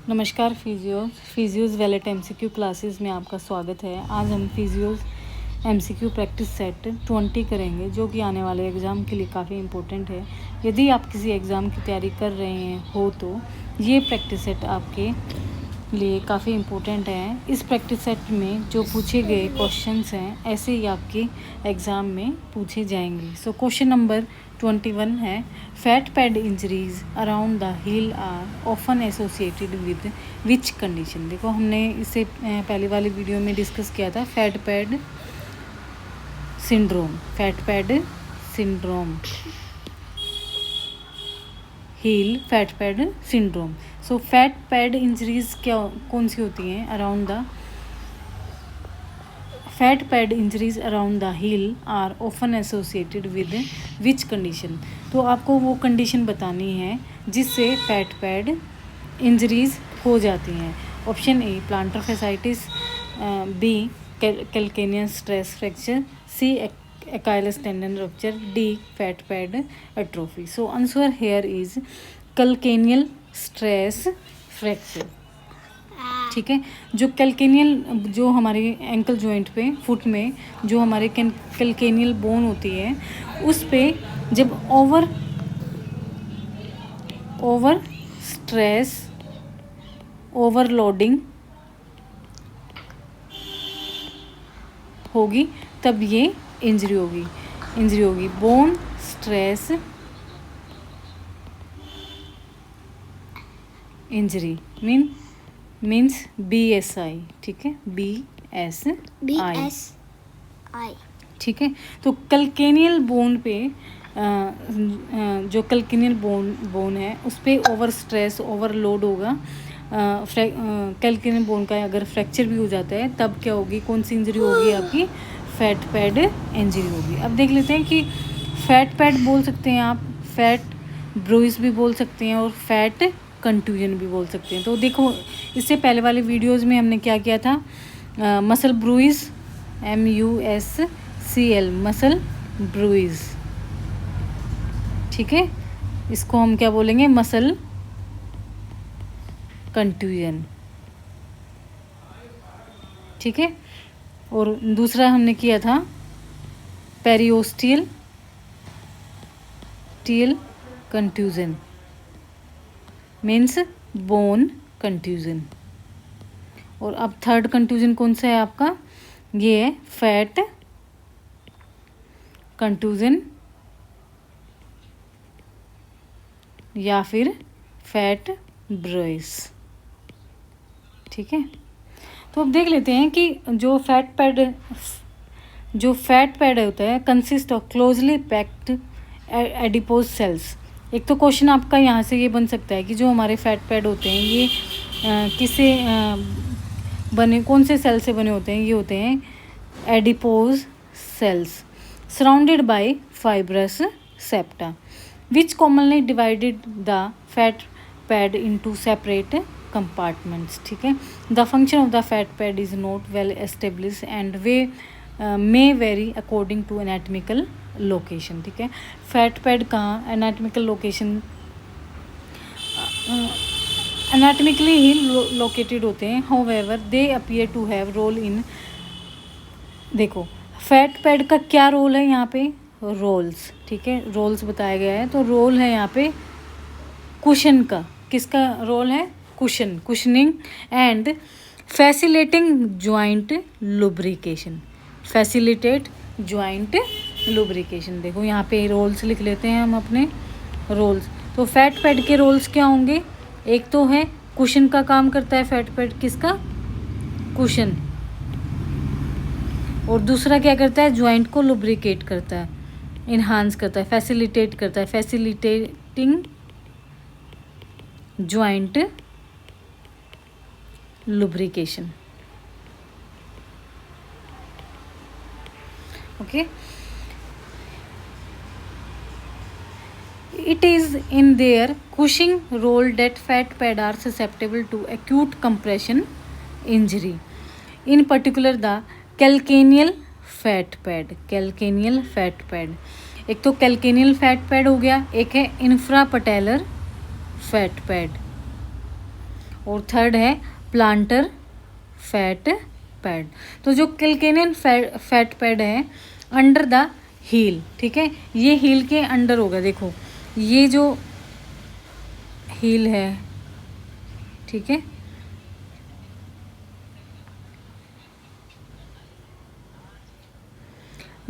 नमस्कार फिजियोज़ wallet MCQ classes में आपका स्वागत है। आज हम फिजियोज़ एमसीक्यू प्रैक्टिस सेट 20 करेंगे, जो कि आने वाले एग्ज़ाम के लिए काफ़ी इम्पोर्टेंट है। यदि आप किसी एग्ज़ाम की तैयारी कर रहे हो तो ये प्रैक्टिस सेट आपके लिए काफ़ी इम्पोर्टेंट है। इस प्रैक्टिस सेट में जो पूछे गए क्वेश्चंस हैं ऐसे ही आपके एग्ज़ाम में पूछे जाएंगे। सो क्वेश्चन नंबर 21 है, fat pad injuries around the heel are often associated with which condition. देखो, हमने इससे पहले वाली वीडियो में डिस्कस किया था fat pad syndrome, heel fat pad syndrome. So fat pad injuries कौन सी होती हैं? Around the fat pad injuries around the heel are often associated with which condition. तो आपको वो कंडीशन बतानी है जिससे फैट पैड इंजरीज हो जाती हैं। Option A plantar fasciitis, B calcaneus stress fracture, C Achilles tendon rupture, D fat pad atrophy. So answer here is calcaneal stress fracture. ठीक है, जो कैल्केनियल, जो हमारे एंकल जॉइंट पे, फुट में जो हमारे कैल्केनियल बोन होती है, उस पे जब ओवर स्ट्रेस, ओवरलोडिंग होगी तब ये इंजरी होगी। Bone stress injury means BSI। ठीक है, BSI। ठीक है, तो कैल्केनियल बोन पे जो कैल्केनियल बोन है उस पे ओवर स्ट्रेस, ओवरलोड होगा। कैल्केनियल बोन का अगर फ्रैक्चर भी हो जाता है तब क्या होगी, कौन सी इंजरी होगी? आपकी फैट पैड इंजरी होगी। अब देख लेते हैं कि फैट पैड बोल सकते हैं आप, फैट ब्रूइस भी बोल सकते हैं और फैट कंट्यूजन भी बोल सकते हैं। तो देखो, इससे पहले वाले वीडियोस में हमने क्या किया था? Muscle bruise, MUSCL, muscle bruise. ठीक है, इसको हम क्या बोलेंगे? Muscle contusion. ठीक है, और दूसरा हमने किया था periosteal contusion, means bone contusion. और अब थर्ड कंट्यूजन कौन सा है आपका? ये है फैट कंट्यूजन या फिर फैट ब्रूइस। ठीक है, तो अब देख लेते हैं कि जो फैट पैड होता है consist of closely packed adipose cells. एक तो क्वेश्चन आपका यहाँ से ये बन सकता है कि जो हमारे फैट पैड होते हैं ये किससे बने, कौन से सेल से बने होते हैं? ये होते हैं adipose cells surrounded by fibrous septa which commonly divided the fat pad into separate compartments. ठीक है, the function of the fat pad is not well establish and may vary according to anatomical location. ठीक है, fat pad कहाँ, anatomical location, anatomically ही located होते हैं। However they appear to have role in, देखो fat pad का क्या role है यहाँ पे? रोल्स। ठीक है, रोल्स बताया गया है। तो रोल है यहाँ पे कुशन का। किसका रोल है? Cushioning and facilitating joint lubrication, देखो यहाँ पे रोल्स लिख लेते हैं हम अपने रोल्स। तो फैट पैड के रोल्स क्या होंगे? एक तो है कुशन का काम करता है फैट पैड, किसका? कुशन। और दूसरा क्या करता है? ज्वाइंट को लुब्रिकेट करता है, इन्हांस करता है, फैसिलिटेट करता है, facilitating joint lubrication. Okay, it is in their cushing role that fat pads are susceptible to acute compression injury, in particular the calcaneal fat pad। एक तो कैल्केनियल फैट पैड हो गया, एक है इंफ्रापटेलर फैट पैड। और third है planter fat pad. तो जो कैल्केनियन फैट पैड है अंडर द हील, ठीक है, ये हील के अंडर होगा। देखो ये जो हील है, ठीक है,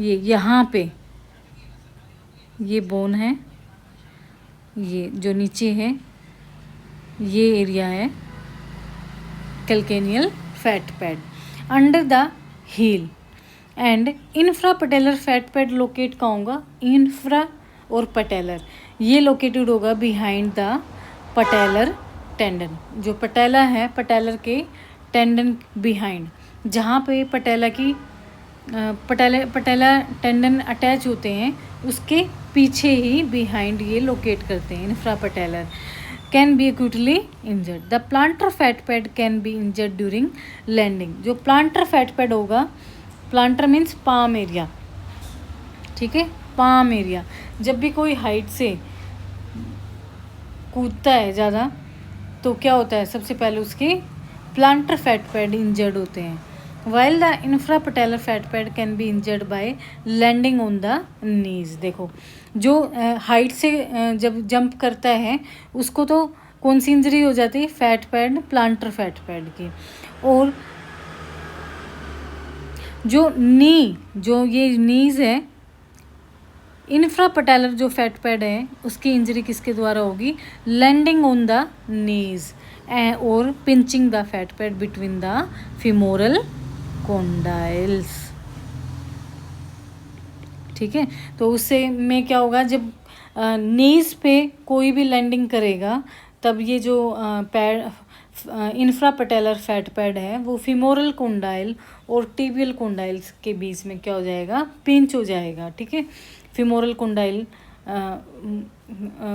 ये यहाँ पे ये बोन है, ये जो नीचे है ये एरिया है calcaneal fat pad under the heel. And infra patellar fat pad locate कहाँ होगा, इन्फ्रा और पटेलर ये लोकेटेड होगा बिहाइंड द पटेलर टेंडन। जो पटेला है, पटेलर के टेंडन बिहाइंड, जहाँ पे पटेला की पटेला टेंडन अटैच होते हैं उसके पीछे ही बिहाइंड ये लोकेट करते हैं infra patellar. Can be acutely injured. The plantar fat pad can be injured during landing. जो प्लांटर फैट पैड होगा, प्लांटर मीन्स पाम एरिया, ठीक है, पाम एरिया। जब भी कोई हाइट से कूदता है ज़्यादा तो क्या होता है, सबसे पहले उसके प्लांटर फैट पैड इंजर्ड होते हैं। While the infra patellar fat pad can be injured by landing on the knees. देखो जो हाइट से जब जंप करता है उसको तो कौन सी इंजरी हो जाती है, fat pad, planter fat pad की। और जो ये नीज है, इन्फ्रा पटेलर जो फैट पैड है उसकी इंजरी किसके द्वारा होगी, लैंडिंग ऑन द नीज और pinching the fat pad between the femoral condyles, ठीक है। तो उससे में क्या होगा, जब नीज पे कोई भी लैंडिंग करेगा तब ये जो pad infra patellar fat pad है वो फीमोरल कॉन्डाइल और टिबियल कॉन्डाइल्स के बीच में क्या हो जाएगा, पिंच हो जाएगा, ठीक है। फीमोरल कॉन्डाइल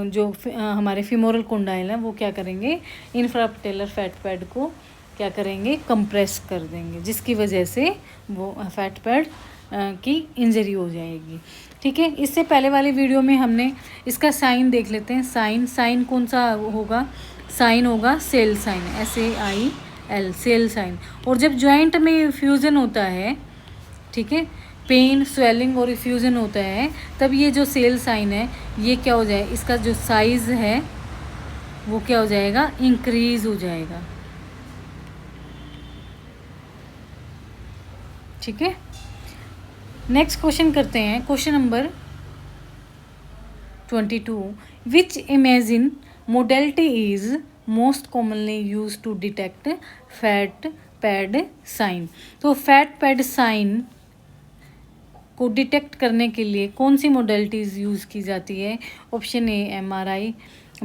जो हमारे फीमोरल कॉन्डाइल हैं वो क्या करेंगे, इन्फ्रा पटेलर फैट पैड को क्या करेंगे, कंप्रेस कर देंगे, जिसकी वजह से वो फैट पैड की इंजरी हो जाएगी, ठीक है। इससे पहले वाली वीडियो में हमने इसका साइन देख लेते हैं। साइन कौन सा होगा, साइन होगा sail sign, SAIL, sail sign. और जब जॉइंट में फ्यूज़न होता है, ठीक है, पेन, स्वेलिंग और फ्यूज़न होता है, तब ये जो सेल साइन है ये क्या हो जाए, इसका जो साइज़ है वो क्या हो जाएगा, इंक्रीज़ हो जाएगा, ठीक है। नेक्स्ट क्वेश्चन करते हैं, question number 22। Which imaging modality is most commonly use to detect fat pad sign. तो फैट पैड साइन को डिटेक्ट करने के लिए कौन सी मोडेलिटीज़ यूज़ की जाती है। Option A MRI,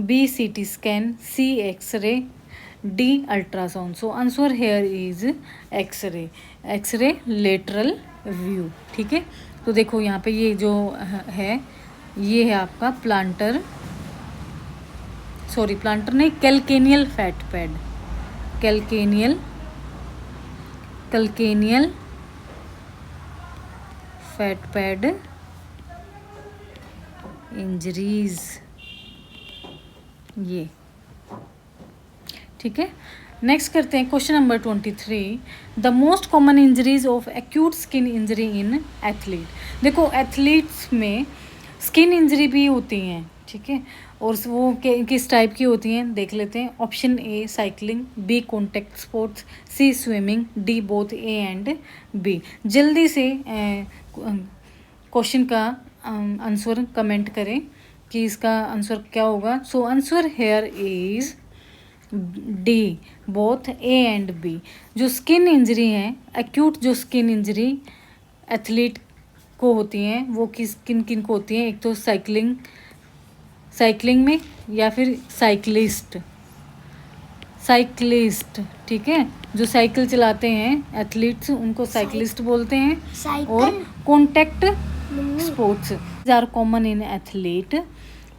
B CT scan, C x ray, D ultrasound. So answer here is x ray lateral view, ठीक है। तो देखो यहाँ पे ये जो है ये है आपका प्लांटर नहीं, calcaneal fat pad, calcaneal fat pad injuries, ये ठीक है। नेक्स्ट करते हैं question number 23। The most common injuries of acute skin injury in athlete. देखो एथलीट्स में स्किन इंजरी भी होती हैं, ठीक है, और वो किस टाइप की होती हैं देख लेते हैं। Option A cycling, B contact sports, C swimming, D both A and B. जल्दी से क्वेश्चन का आंसर कमेंट करें कि इसका आंसर क्या होगा। So answer here is D, both A and B. जो स्किन इंजरी है, एक्यूट जो स्किन इंजरी एथलीट को होती हैं वो किन किन को होती हैं। एक तो साइकिलिंग में, या फिर साइकिलिस्ट, ठीक है, जो साइकिल चलाते हैं एथलीट्स उनको साइकिलिस्ट बोलते हैं। और contact sports are common in athlete,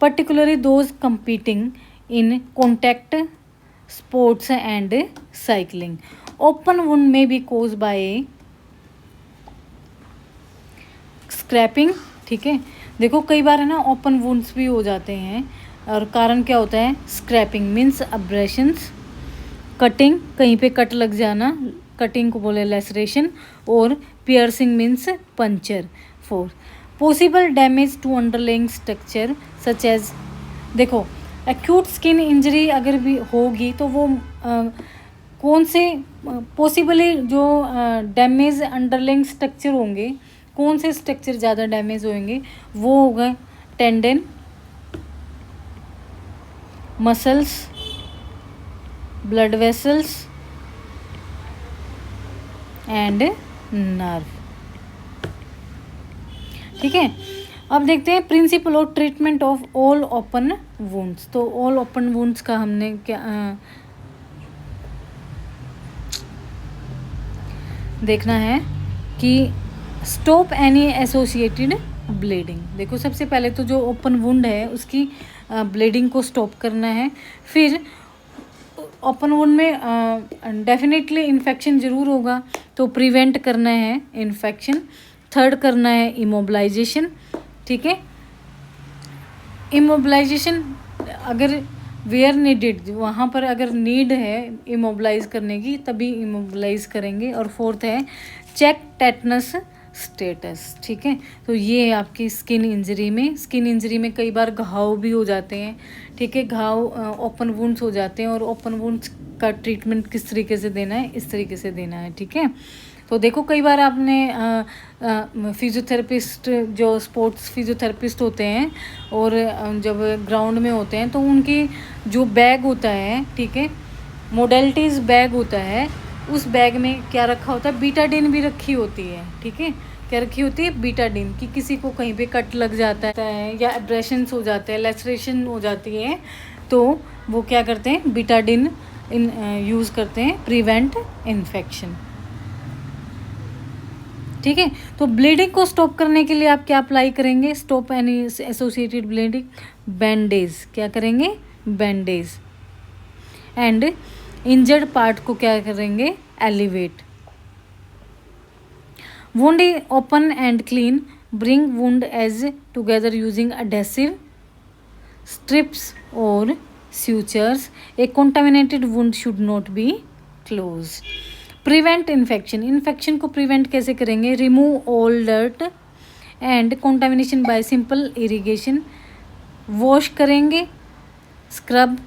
particularly those competing in contact sports and cycling. Open wound may be cause by scraping, ठीक है। देखो कई बार है ना ओपन वुंड्स भी हो जाते हैं, और कारण क्या होता है, स्क्रैपिंग मीन्स अब्रेशंस, कटिंग, कहीं पे कट लग जाना, कटिंग को बोले लेसरेशन, और piercing means puncture. 4 possible damage to underlying structure such as, देखो एक्यूट स्किन इंजरी अगर भी होगी तो वो कौन से पॉसिबली जो डैमेज अंडरलाइंग स्ट्रक्चर होंगे, कौन से स्ट्रक्चर ज़्यादा डैमेज होंगे, वो होगा tendon, muscles, blood vessels and nerve. ठीक है, अब देखते हैं principle of treatment of all open wounds. तो ऑल ओपन वुंड्स का हमने क्या देखना है कि स्टॉप एनी एसोसिएटेड ब्लीडिंग। देखो सबसे पहले तो जो ओपन वुंड है उसकी ब्लीडिंग को स्टॉप करना है। फिर ओपन वुंड में डेफिनेटली इन्फेक्शन ज़रूर होगा, तो प्रिवेंट करना है इन्फेक्शन। थर्ड करना है इमोबलाइजेशन। ठीक है, इमोबलाइजेशन अगर वेयर नीडेड, वहाँ पर अगर नीड है इमोबलाइज करने की तभी इमोबलाइज करेंगे। और फोर्थ है चेक टेटनस स्टेटस। ठीक है, तो ये है आपकी स्किन इंजरी में। स्किन इंजरी में कई बार घाव भी हो जाते हैं। ठीक है, घाव ओपन वुंड्स हो जाते हैं, और ओपन वुंड्स का ट्रीटमेंट किस तरीके से देना है, इस तरीके से देना है। ठीक है, तो देखो कई बार आपने फिजियोथेरेपिस्ट, जो स्पोर्ट्स फिजियोथेरेपिस्ट होते हैं और जब ग्राउंड में होते हैं तो उनकी जो बैग होता है, ठीक है, मोडेलिटीज़ बैग होता है, उस बैग में क्या रखा होता है, बीटाडिन भी रखी होती है। ठीक है, क्या रखी होती है, बीटाडिन, कि किसी को कहीं पे कट लग जाता है या एब्रेशंस हो जाते हैं, लेसरेशन हो जाती है, तो वो क्या करते हैं, बीटाडिन यूज़ करते हैं, प्रिवेंट इन्फेक्शन। ठीक है, तो ब्लीडिंग को स्टॉप करने के लिए आप क्या अप्लाई करेंगे, stop any associated bleeding, bandage. क्या करेंगे, बैंडेज। एंड इंजर्ड पार्ट को क्या करेंगे, elevate. Wound open and clean, bring wound edge together using adhesive strips और sutures. A contaminated wound should not be closed. Prevent infection, infection को prevent कैसे करेंगे, remove all dirt and contamination by simple irrigation. Wash करेंगे, scrub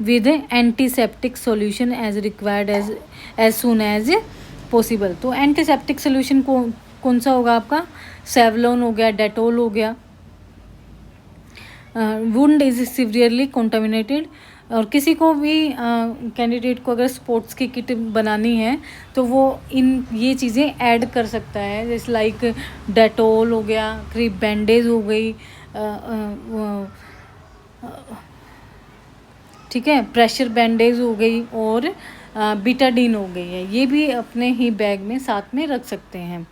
with antiseptic solution as required as soon as possible. तो antiseptic solution कौन सा होगा आपका, Savlon हो गया, डेटोल हो गया। वुंड इज सीवियरली कंटामिनेटेड, और किसी को भी कैंडिडेट को अगर स्पोर्ट्स की किट बनानी है तो वो इन ये चीज़ें ऐड कर सकता है, जैसे लाइक डेटोल हो गया, क्रीप बैंडेज हो गई, ठीक है, प्रेशर बैंडेज हो गई, और बीटाडीन हो गई है, ये भी अपने ही बैग में साथ में रख सकते हैं।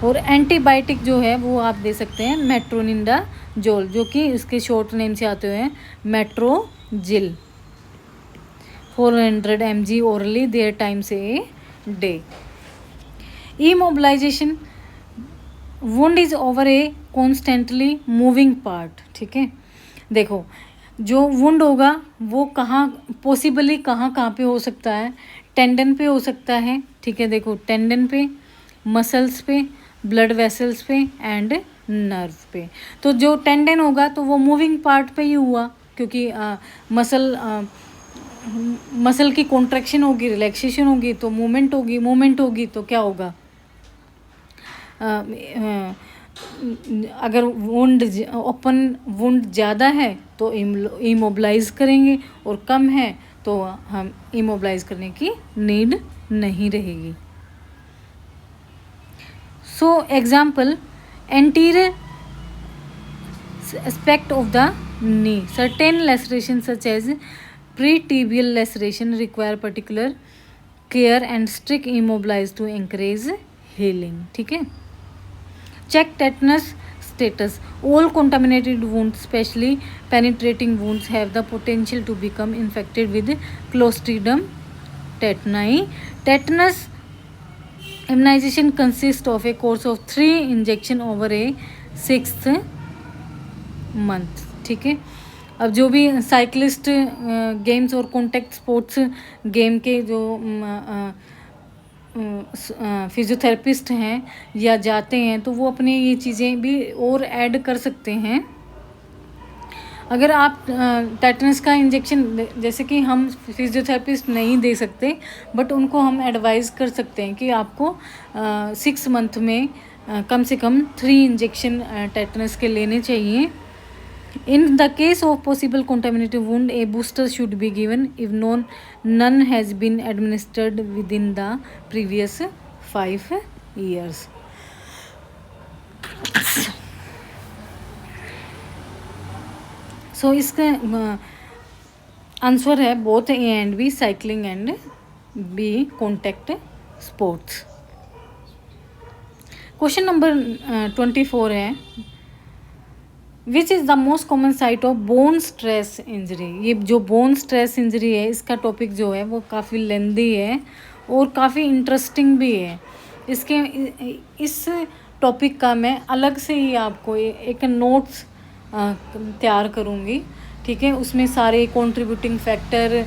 और एंटीबायोटिक जो है वो आप दे सकते हैं मेट्रोनिडाजोल, जो कि इसके शॉर्ट नेम से आते हुए हैं Metrogyl, 400 mg orally there time से a day. Immobilisation, wound is over a constantly moving part. ठीक है, देखो जो वुंड होगा वो कहाँ पॉसिबली कहाँ पे हो सकता है, टेंडन पे हो सकता है। ठीक है, देखो टेंडन पे, मसल्स पे, ब्लड वेसल्स पे एंड नर्व पे। तो जो टेंडन होगा तो वो मूविंग पार्ट पे ही हुआ, क्योंकि मसल की कॉन्ट्रैक्शन होगी, रिलैक्सेशन होगी तो मूवमेंट होगी, मूवमेंट होगी तो क्या होगा, अगर वुंड ओपन वुंड ज़्यादा है तो इमोबिलाइज करेंगे, और कम है तो हम इमोबिलाइज करने की नीड नहीं रहेगी। So example, anterior aspect of the knee, certain lacerations such as pre-tibial laceration require particular care and strict immobilize to encourage healing. ठीक है, check tetanus status. All contaminated wounds, especially penetrating wounds, have the potential to become infected with Clostridium tetani. Tetanus immunization consists of a course of 3 injection over a 6th month. ठीक है, अब जो भी cyclist games और contact sports game के जो physiotherapist हैं या जाते हैं, तो वो अपने ये चीज़ें भी और ऐड कर सकते हैं। अगर आप टेटनस का इंजेक्शन, जैसे कि हम फिजियोथेरेपिस्ट नहीं दे सकते, बट उनको हम एडवाइस कर सकते हैं कि आपको 6 मंथ में कम से कम 3 इंजेक्शन टेटनस के लेने चाहिए। In the case of possible contaminated wound, a booster should be given if none has been administered within the previous 5 years. So इसका आंसर है both A and B, cycling and B contact sports. Question number 24 है, which is the most common site of bone stress injury. ये जो bone stress injury है, इसका topic जो है वो काफ़ी लेंदी है और काफ़ी इंटरेस्टिंग भी है। इस टॉपिक का मैं अलग से ही आपको एक नोट्स तैयार करूँगी, ठीक है। उसमें सारे contributing factor,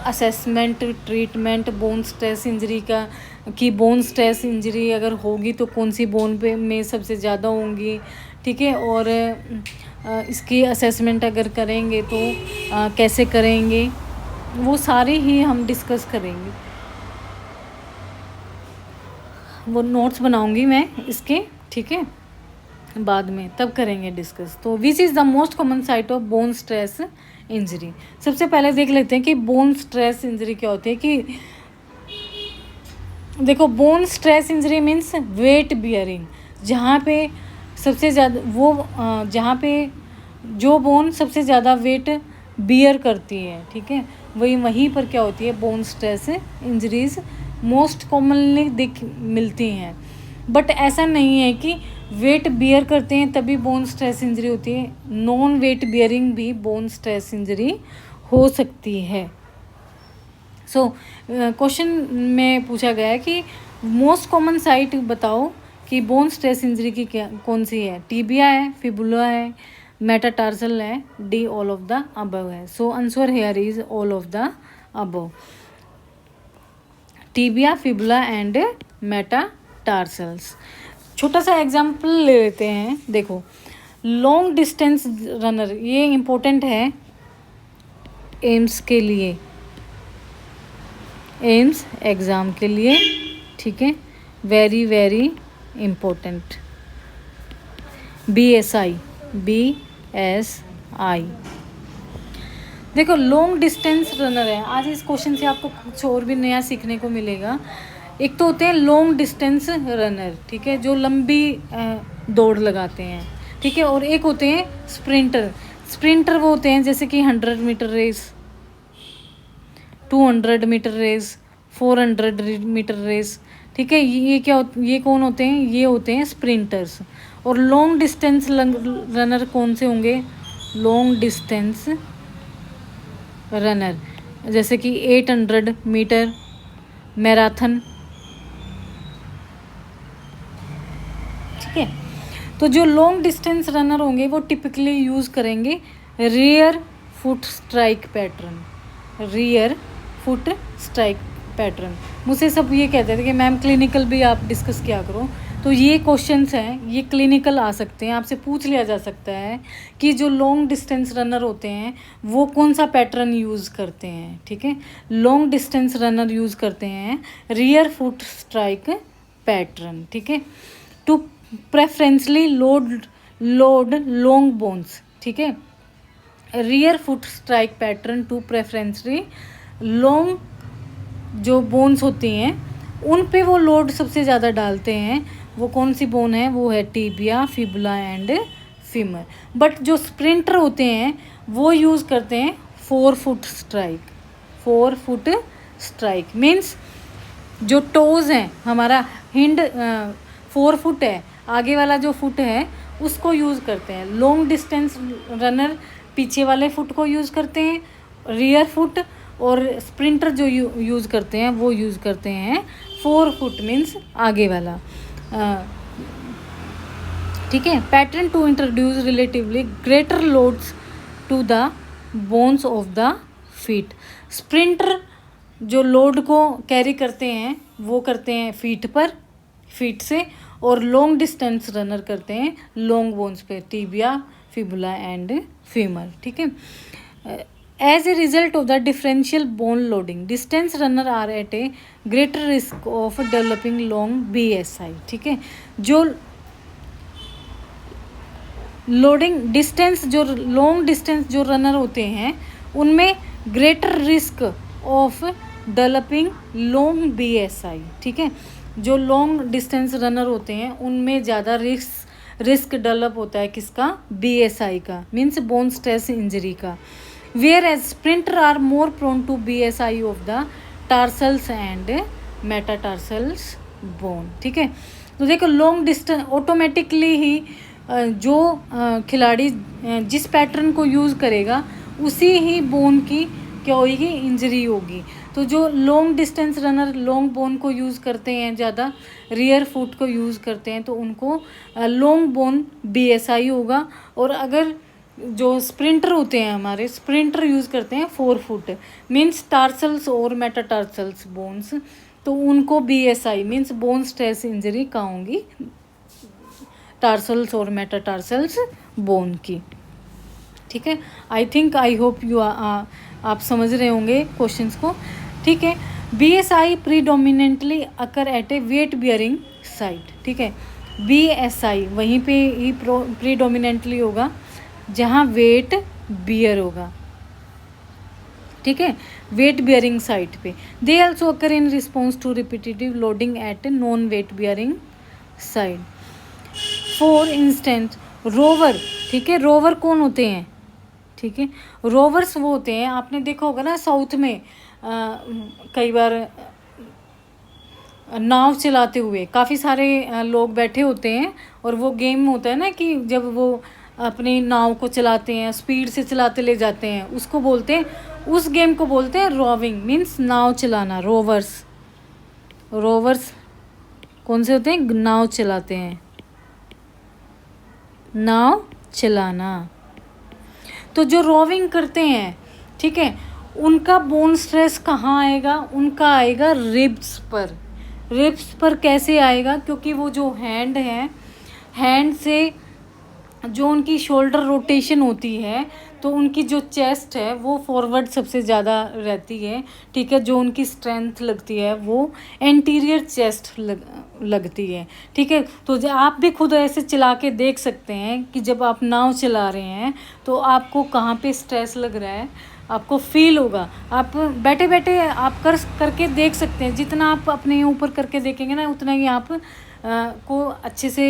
assessment, treatment, bone stress injury का, कि बोन स्ट्रेस इंजरी अगर होगी तो कौन सी बोन पे में सबसे ज़्यादा होंगी, ठीक है, और इसकी असेसमेंट अगर करेंगे तो कैसे करेंगे, वो सारे ही हम डिस्कस करेंगे। वो नोट्स बनाऊंगी मैं इसके, ठीक है, बाद में, तब करेंगे डिस्कस। तो विच is the most common site of bone stress injury. सबसे पहले देख लेते हैं कि बोन स्ट्रेस इंजरी क्या होती है। कि देखो, bone stress injury means weight bearing, जहाँ पे सबसे ज़्यादा जहाँ पे जो बोन सबसे ज़्यादा वेट बियर करती है, ठीक है, वहीं पर क्या होती है, bone stress injuries most commonly मिलती हैं। बट ऐसा नहीं है कि वेट बियर करते हैं तभी बोन स्ट्रेस इंजरी होती है, नॉन वेट बियरिंग भी बोन स्ट्रेस इंजरी हो सकती है। सो क्वेश्चन में पूछा गया है कि मोस्ट कॉमन साइट बताओ कि बोन स्ट्रेस इंजरी की कौन सी है। टीबिया है, फिबुला है, मेटाटार्सल है, D all of the above है। So answer here is all of the above, tibia, fibula and metatarsals. छोटा सा एग्जाम्पल ले लेते हैं। देखो, लॉन्ग डिस्टेंस रनर, ये इम्पोर्टेंट है एम्स के लिए, एम्स एग्ज़ाम के लिए, ठीक है, वेरी वेरी इम्पोर्टेंट। BSI, देखो लॉन्ग डिस्टेंस रनर है। आज इस क्वेश्चन से आपको कुछ और भी नया सीखने को मिलेगा। एक तो होते हैं लॉन्ग डिस्टेंस रनर, ठीक है, जो लंबी दौड़ लगाते हैं, ठीक है, और एक होते हैं स्प्रिंटर। स्प्रिंटर वो होते हैं जैसे कि 100 metre race, 200 metre race, 400 metre race, ठीक है। ये कौन होते हैं, ये होते हैं स्प्रिंटर्स। और लॉन्ग डिस्टेंस रनर कौन से होंगे, लॉन्ग डिस्टेंस रनर जैसे कि 800 मीटर मैराथन, ठीक है। तो जो लॉन्ग डिस्टेंस रनर होंगे वो टिपिकली यूज़ करेंगे rear foot strike pattern, rear foot strike pattern. मुझसे सब ये कहते थे कि मैम क्लिनिकल भी आप डिस्कस किया करो। तो ये क्वेश्चंस हैं, ये क्लिनिकल आ सकते हैं, आपसे पूछ लिया जा सकता है कि जो लॉन्ग डिस्टेंस रनर होते हैं वो कौन सा पैटर्न यूज़ करते हैं, ठीक है। लॉन्ग डिस्टेंस रनर यूज़ करते हैं रियर फुट स्ट्राइक पैटर्न, ठीक है, to preferentially load long bones, ठीक है। Rear foot strike pattern to preferentially long जो बोन्स होती हैं उन पे वो लोड सबसे ज़्यादा डालते हैं। वो कौन सी बोन है, वो है tibia, fibula and femur. But जो स्प्रिंटर होते हैं वो यूज़ करते हैं 4 foot strike. 4 foot strike means जो टोज़ हैं, हमारा हिंड 4 फुट है, आगे वाला जो फुट है उसको यूज़ करते हैं। लॉन्ग डिस्टेंस रनर पीछे वाले फुट को यूज़ करते हैं, रियर फुट, और स्प्रिंटर जो यूज़ करते हैं वो यूज़ करते हैं 4 फुट मीन्स आगे वाला, ठीक है। Pattern to introduce relatively greater loads to the bones of the feet. Sprinter जो लोड को कैरी करते हैं वो करते हैं फीट से, और लॉन्ग डिस्टेंस रनर करते हैं लॉन्ग बोन्स पे, टिबिया, फिबुला एंड फीमर। ठीक है। As a result of the differential bone loading, distance runner are at a greater risk of developing long BSI। ठीक है। जो लोडिंग डिस्टेंस, जो लॉन्ग डिस्टेंस जो रनर होते हैं उनमें greater risk of developing long BSI। ठीक है। जो लॉन्ग डिस्टेंस रनर होते हैं उनमें ज़्यादा रिस्क डेवलप होता है किसका? BSI का, मीन्स बोन स्ट्रेस इंजरी का। Whereas sprinter are more prone to BSI of the tarsals and metatarsals bone. ठीक है। तो देखो लॉन्ग डिस्टेंस ऑटोमेटिकली ही जो खिलाड़ी जिस पैटर्न को यूज़ करेगा उसी ही बोन की क्या होगी? इंजरी होगी। तो जो long distance runner long bone को यूज़ करते हैं, ज़्यादा रियर फुट को यूज़ करते हैं, तो उनको लॉन्ग बोन BSI होगा। और अगर जो स्प्रिंटर होते हैं हमारे, स्प्रिंटर यूज़ करते हैं 4 फुट, मीन्स टार्सल्स और मेटाटार्सल्स बोन्स, तो उनको BSI means bone stress injury कहाँ होंगी? टार्सल्स और मेटाटार्सल्स बोन की। ठीक है। I think I hope you आप समझ रहे होंगे क्वेश्चंस को। ठीक है। BSI predominantly occur at a weight bearing site. ठीक है। BSI वहीं पे ही प्रीडोमिनेंटली होगा जहाँ वेट बियर होगा। ठीक है। वेट बियरिंग साइट पे। They also occur in response to repetitive loading at non weight bearing site. For instance rower. ठीक है। रोवर कौन होते हैं? ठीक है। रोवर्स वो होते हैं, आपने देखा होगा ना साउथ में कई बार नाव चलाते हुए काफ़ी सारे लोग बैठे होते हैं, और वो गेम होता है ना कि जब वो अपनी नाव को चलाते हैं, स्पीड से चलाते ले जाते हैं, उसको बोलते हैं, उस गेम को बोलते हैं रोविंग, मीन्स नाव चलाना। रोवर्स कौन से होते हैं? नाव चलाते हैं, नाव चलाना। तो जो रोविंग करते हैं, ठीक है, उनका बोन स्ट्रेस कहाँ आएगा? उनका आएगा रिब्स पर। रिब्स पर कैसे आएगा? क्योंकि वो जो हैंड है, हैंड से जो उनकी शोल्डर रोटेशन होती है, तो उनकी जो चेस्ट है वो फॉरवर्ड सबसे ज़्यादा रहती है। ठीक है। जो उनकी स्ट्रेंथ लगती है वो एंटीरियर चेस्ट लगती है। ठीक है। तो जो आप भी खुद ऐसे चला के देख सकते हैं कि जब आप नाव चला रहे हैं तो आपको कहाँ पे स्ट्रेस लग रहा है, आपको फील होगा। आप बैठे बैठे आप करके देख सकते हैं। जितना आप अपने ऊपर करके देखेंगे ना, उतना ही आप को अच्छे से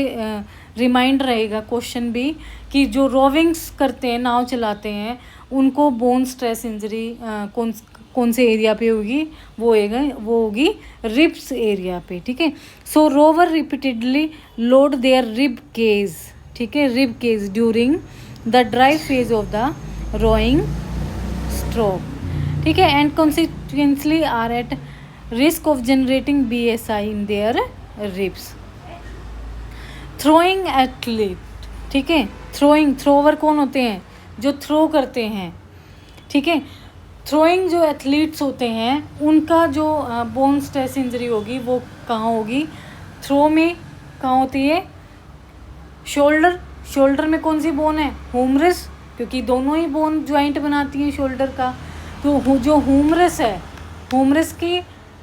रिमाइंड रहेगा क्वेश्चन भी, कि जो रोविंग्स करते हैं, नाव चलाते हैं, उनको बोन स्ट्रेस इंजरी कौन से एरिया पे होगी? वो होगी रिब्स एरिया पे। ठीक है। So rower repeatedly load their rib cage. ठीक है। Rib cage during the dry phase of the rowing stroke. ठीक है। And consequently are at risk of generating BSI in their ribs. Throwing athlete. ठीक है। Thrower कौन होते हैं? जो थ्रो करते हैं। ठीक है। थ्रोइंग जो एथलीट्स होते हैं उनका जो बोन स्ट्रेस इंजरी होगी वो कहाँ होगी? थ्रो में कहाँ होती है? शोल्डर में कौन सी बोन है? ह्यूमरस, क्योंकि दोनों ही बोन ज्वाइंट बनाती हैं शोल्डर का। तो जो ह्यूमरस है, ह्यूमरस की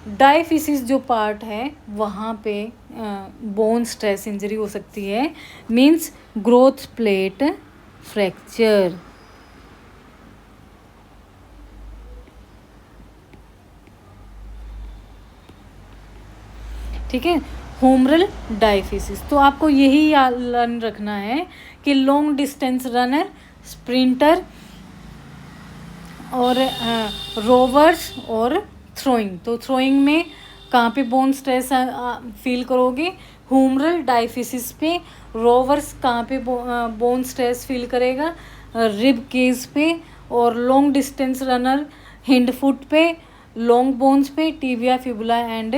डायफिसिस जो पार्ट है वहाँ पे बोन स्ट्रेस इंजरी हो सकती है, मीन्स ग्रोथ प्लेट फ्रैक्चर। ठीक है। Humeral diaphysis. तो आपको यही लर्न रखना है कि लॉन्ग डिस्टेंस रनर, स्प्रिंटर और रोवर्स और थ्रोइंग। तो थ्रोइंग में कहाँ पे बोन स्ट्रेस फील करोगे? ह्यूमरल डायफिसिस पे। रोवर्स कहाँ पे बोन स्ट्रेस फील करेगा? रिब केज पे। और long distance runner hind foot पे, लॉन्ग बोन्स पे, टिबिया, फिबुला एंड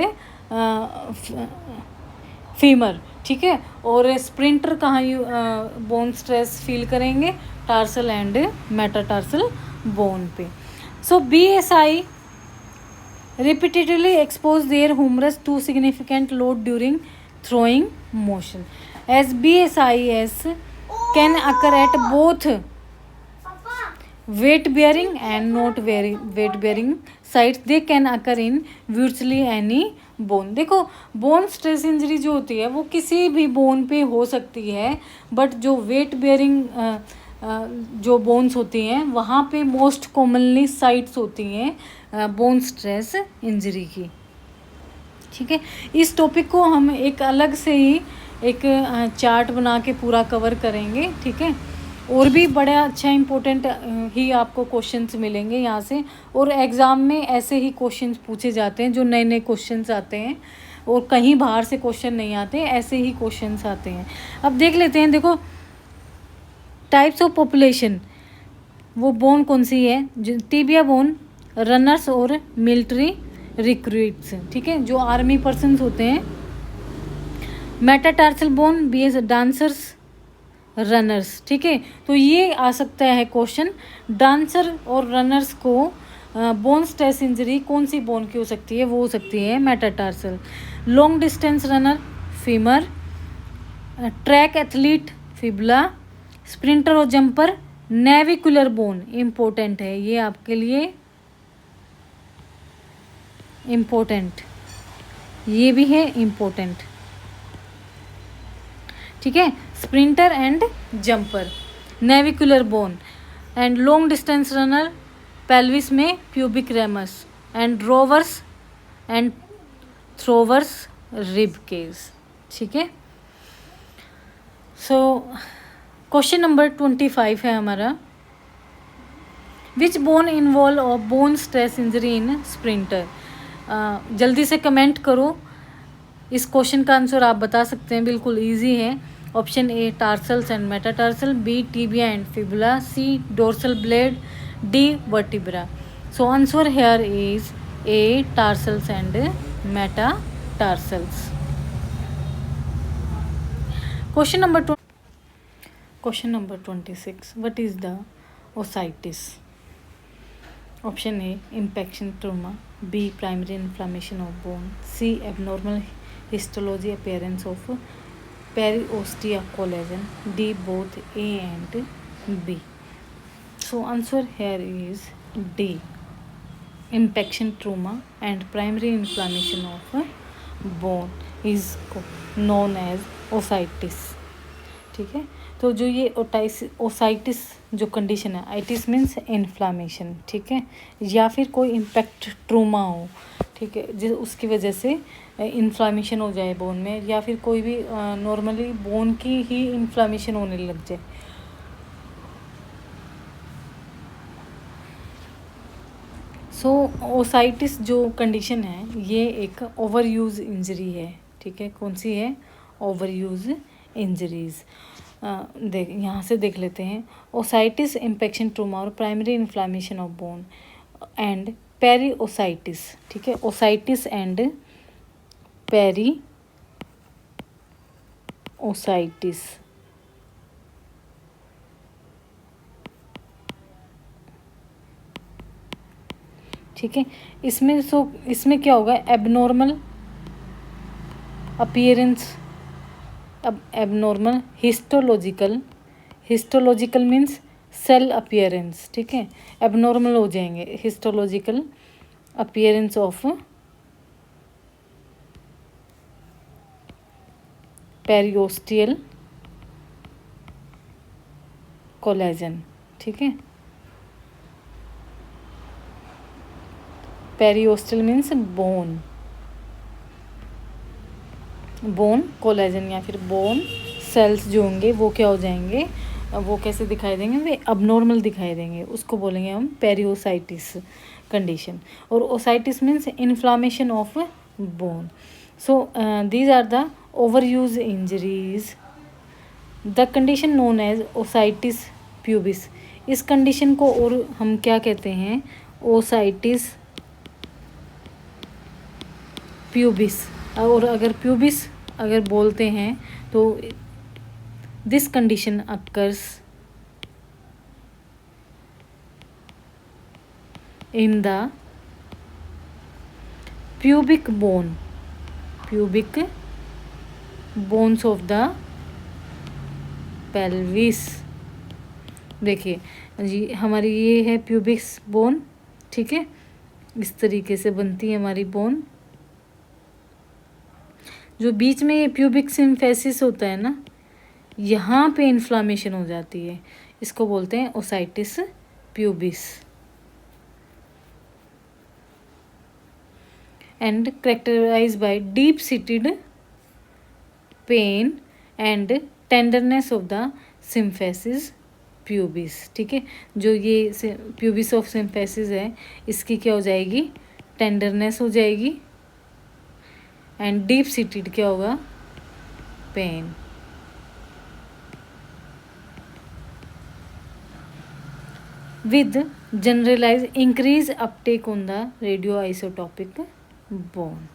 फीमर। ठीक है। और स्प्रिंटर कहाँ बोन स्ट्रेस फील करेंगे? टार्सल एंड मेटाटार्सल बोन पे। सो BSI repeatedly expose their humerus to significant load during throwing motion, as BSIS can occur at both weight bearing and not very weight bearing sites. They can occur in virtually any bone. देखो bone stress injury जो होती है वो किसी भी bone पे हो सकती है, बट जो वेट बेयरिंग जो बोन्स होती हैं वहाँ पे मोस्ट कॉमनली साइट्स होती हैं बोन स्ट्रेस इंजरी की। ठीक है, इस टॉपिक को हम एक अलग से ही एक चार्ट बना के पूरा कवर करेंगे। ठीक है, और भी बड़ा अच्छा इम्पोर्टेंट ही आपको क्वेश्चंस मिलेंगे यहाँ से, और एग्ज़ाम में ऐसे ही क्वेश्चंस पूछे जाते हैं जो नए नए क्वेश्चंस आते हैं, और कहीं बाहर से क्वेश्चन नहीं आते, ऐसे ही क्वेश्चंस आते हैं। अब देख लेते हैं, देखो टाइप्स ऑफ पॉपुलेशन, वो बोन कौन सी है, जो टीबिया बोन, रनर्स और मिलिट्री रिक्रूट्स। ठीक है, जो आर्मी पर्सन्स होते हैं। Metatarsal bone BS dancers, runners. ठीक है, तो ये आ सकता है क्वेश्चन, डांसर और रनर्स को बोन स्ट्रेस इंजरी कौन सी बोन की हो सकती है, वो हो सकती है metatarsal. Long distance runner, femur. Track athlete, fibula. Sprinter और जंपर, नेविकुलर बोन। इम्पोर्टेंट है ये आपके लिए, इम्पोर्टेंट, ये भी है इम्पोर्टेंट। ठीक है, sprinter and jumper, navicular bone. And long distance runner, pelvis में pubic ramus. And rowers and throwers, rib cage. ठीक है, सो क्वेश्चन नंबर 25 है हमारा, which bone involve of bone stress injury in sprinter. जल्दी से comment करो, इस question का आंसर आप बता सकते हैं, बिल्कुल इजी है। Option A tarsals and metatarsal, B tibia and fibula, C dorsal blade, D vertebra. So answer here is A tarsals and metatarsals. Question number 26. What is the ositis? Option A impaction trauma, B primary inflammation of bone, C abnormal histology appearance of periostea collagen, D both A and B. So answer here is D, impaction trauma and primary inflammation of bone is known as ositis. ठीक है, तो जो ये ओसाइटिस जो condition है, itis means inflammation. ठीक है, या फिर कोई इम्पैक्ट ट्रूमा हो, ठीक है, जिस उसकी वजह से इन्फ्लामेशन हो जाए बोन में, या फिर कोई भी नॉर्मली बोन की ही इन्फ्लामेशन होने लग जाए। सो ओसाइटिस जो कंडीशन है ये एक ओवर यूज़ इंजरी है। ठीक है, कौन सी है, ओवर यूज़ इंजरीज। देख यहाँ से देख लेते हैं, ओसाइटिस इम्पेक्शन ट्रूमा और primary inflammation of bone and periostitis. ठीक है, ओसाइटिस एंड पेरी ओसाइटिस। ठीक है, इसमें क्या होगा, एबनॉर्मल अपीयरेंस, अब abnormal histological means cell appearance. ठीक है, एबनॉर्मल हो जाएंगे, histological appearance of periosteal collagen. ठीक है, पेरियोस्टियल मीन्स बोन कोलेजन या फिर बोन सेल्स जो होंगे वो क्या हो जाएंगे, वो कैसे दिखाई देंगे, वे अबनॉर्मल दिखाई देंगे, उसको बोलेंगे हम पेरियोसाइटिस कंडीशन। और osteitis means inflammation of bone. So these are the over use injuries. The condition known as osteitis pubis. इस कंडीशन को और हम क्या कहते हैं, ओसाइटिस प्यूबिस। और अगर प्यूबिस अगर बोलते हैं तो this condition occurs in the pubic bones of the pelvis। देखिए जी, हमारी ये है प्यूबिक्स बोन, ठीक है, इस तरीके से बनती है हमारी बोन। जो बीच में ये प्यूबिक सिम्फेसिस होता है ना, यहाँ पे इन्फ्लामेशन हो जाती है, इसको बोलते हैं osteitis pubis. And characterised by deep seated pain and tenderness of the symphysis pubis. ठीक है, जो ये प्यूबिस ऑफ सिम्फेसिस है, इसकी क्या हो जाएगी, टेंडरनेस हो जाएगी, एंड डीप सीटेड क्या होगा, pain. with generalized increase uptake on the radioisotopic bone।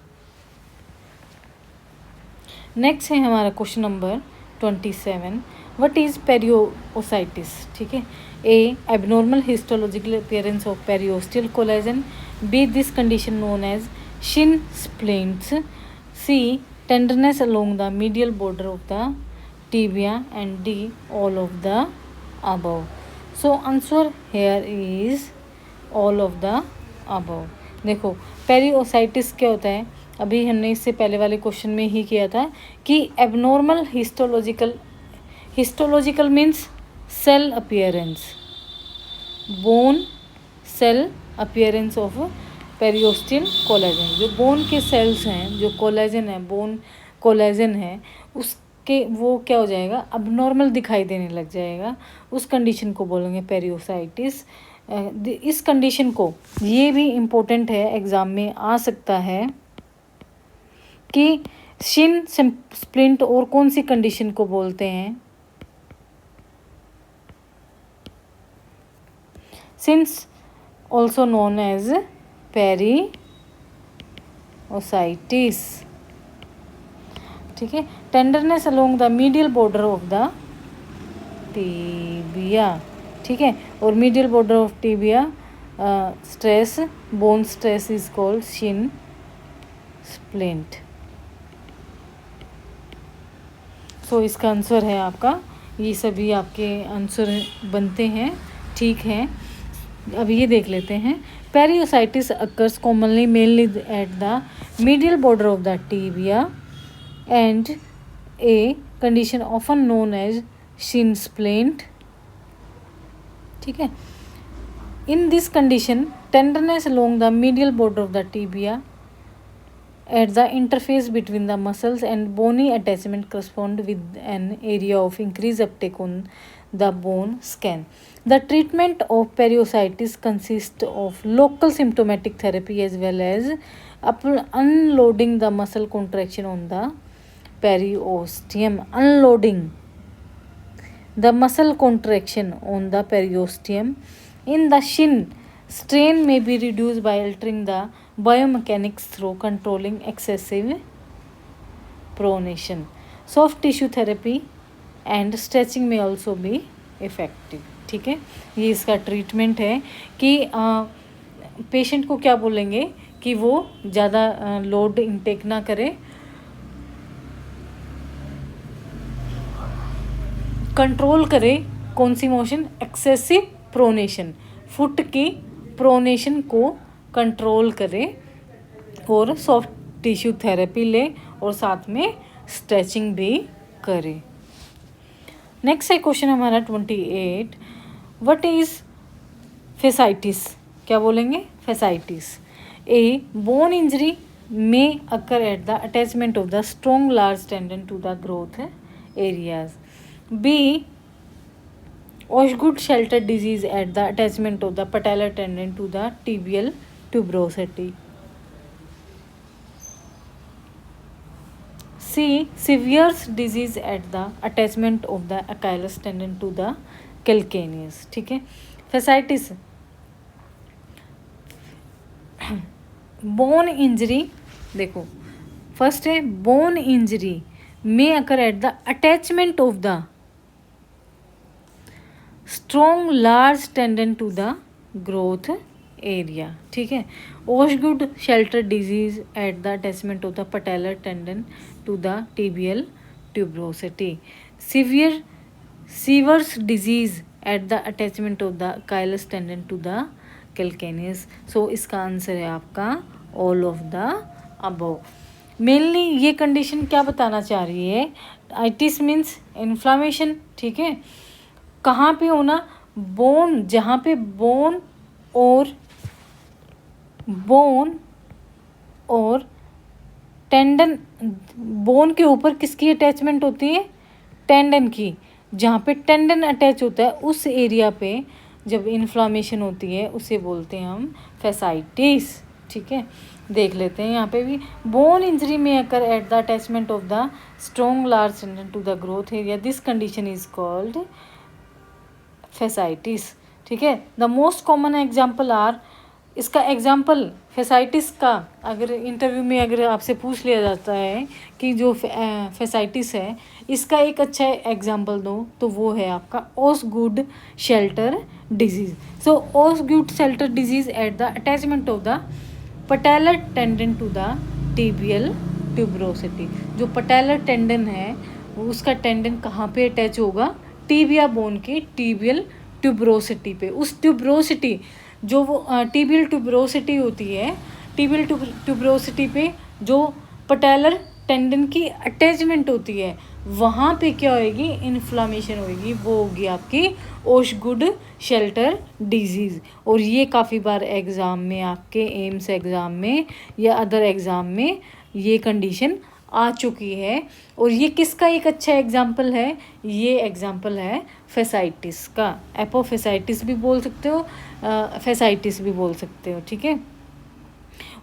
Next है हमारा question number 27, what is periostitis. ठीक है, A abnormal histological appearance of periosteal collagen, B this condition known as shin splints, C tenderness along the medial border of the tibia, and D all of the above. So answer here is all of the above. देखो periostitis क्या होता है, अभी हमने इससे पहले वाले question में ही किया था कि abnormal histological means cell appearance, bone cell appearance of periosteal collagen. जो बोन के सेल्स हैं, जो कोलेजन है, बोन कोलेजन है, उसके वो क्या हो जाएगा, अबनॉर्मल दिखाई देने लग जाएगा, उस कंडीशन को बोलेंगे पेरियोसाइटिस। इस कंडीशन को, ये भी इम्पोर्टेंट है, एग्ज़ाम में आ सकता है कि शिन स्प्लिंट और कौन सी कंडीशन को बोलते हैं, since also known as periostitis. ठीक है, tenderness along the medial border of the tibia. ठीक है, और medial border of tibia stress, bone stress is called shin splint. So इसका आंसर है आपका, ये सभी आपके आंसर बनते हैं, ठीक है। अब ये देख लेते हैं, periostitis occurs commonly mainly at the medial border of the tibia and a condition often known as shin splint. ठीक है, in this condition tenderness along the medial border of the tibia at the interface between the muscles and bony attachment correspond with an area of increased uptake on the bone scan. The treatment of periositis consists of local symptomatic therapy as well as unloading the muscle contraction on the periosteum. Unloading the muscle contraction on the periosteum in the shin, strain may be reduced by altering the biomechanics through controlling excessive pronation. Soft tissue therapy and stretching may also be effective। ठीक है, ये इसका treatment है कि patient को क्या बोलेंगे कि वो ज़्यादा लोड इनटेक ना करे, कंट्रोल करे कौन सी मोशन, एक्सेसिव प्रोनेशन, फुट की प्रोनेशन को कंट्रोल करे, और सॉफ्ट टिश्यू थेरेपी ले, और साथ में स्ट्रेचिंग भी करे। नेक्स्ट है क्वेश्चन हमारा 28, व्हाट इज फेसाइटिस। क्या बोलेंगे, फेसाइटिस। ए बोन इंजरी में occur at the attachment of the strong large tendon to the growth areas. B Osgood shelter disease at the attachment of the patellar tendon to the tibial tuberosity. C. Severe disease at the attachment of the Achilles tendon to the calcaneus। ठीक है, fasciitis bone injury, देखो first है bone injury में occur at the attachment of the strong large tendon to the growth area, ठीक है। Osgood Schlatter disease at the attachment of the patellar tendon to the tibial tuberosity. Severe Sever's disease at the attachment of the Achilles tendon to the calcaneus. So इसका answer है आपका all of the above. Mainly ये condition क्या बताना चाह रही है, itis means inflammation, ठीक है। कहाँ पे होना, बोन, जहाँ पे बोन और टेंडन, बोन के ऊपर किसकी अटैचमेंट होती है, टेंडन की। जहाँ पे टेंडन अटैच होता है उस एरिया पे जब इन्फ्लामेशन होती है उसे बोलते हैं हम फेसाइटिस, ठीक है। देख लेते हैं यहाँ पे भी, बोन इंजरी में occur at the attachment of the strong large tendon to the growth area, this condition is called fasciitis, ठीक है। The most common example are, इसका एग्जाम्पल फेसाइटिस का अगर इंटरव्यू में अगर आपसे पूछ लिया जाता है कि जो फेसाइटिस है इसका एक अच्छा एग्जाम्पल दो, तो वो है आपका Osgood Schlatter disease. So Osgood Schlatter disease at the attachment of the patellar tendon to the tibial tuberosity. जो पटेलर टेंडन है उसका टेंडन कहाँ पे अटैच होगा, टिबिया बोन की टिबियल ट्यूब्रोसिटी पे। उस ट्यूब्रोसिटी जो वो टिबियल ट्यूब्रोसिटी होती है, टिबियल ट्यूब्रोसिटी पे जो पटेलर टेंडन की अटैचमेंट होती है वहाँ पे क्या होएगी, इन्फ्लामेशन होएगी, वो होगी आपकी ओशगुड शेल्टर डिजीज़। और ये काफ़ी बार एग्ज़ाम में, आपके एम्स एग्ज़ाम में या अदर एग्ज़ाम में ये कंडीशन आ चुकी है। और ये किसका एक अच्छा एग्जाम्पल है, ये एग्जाम्पल है फेसाइटिस का। एपोफेसाइटिस भी बोल सकते हो, फेसाइटिस भी बोल सकते हो, ठीक है।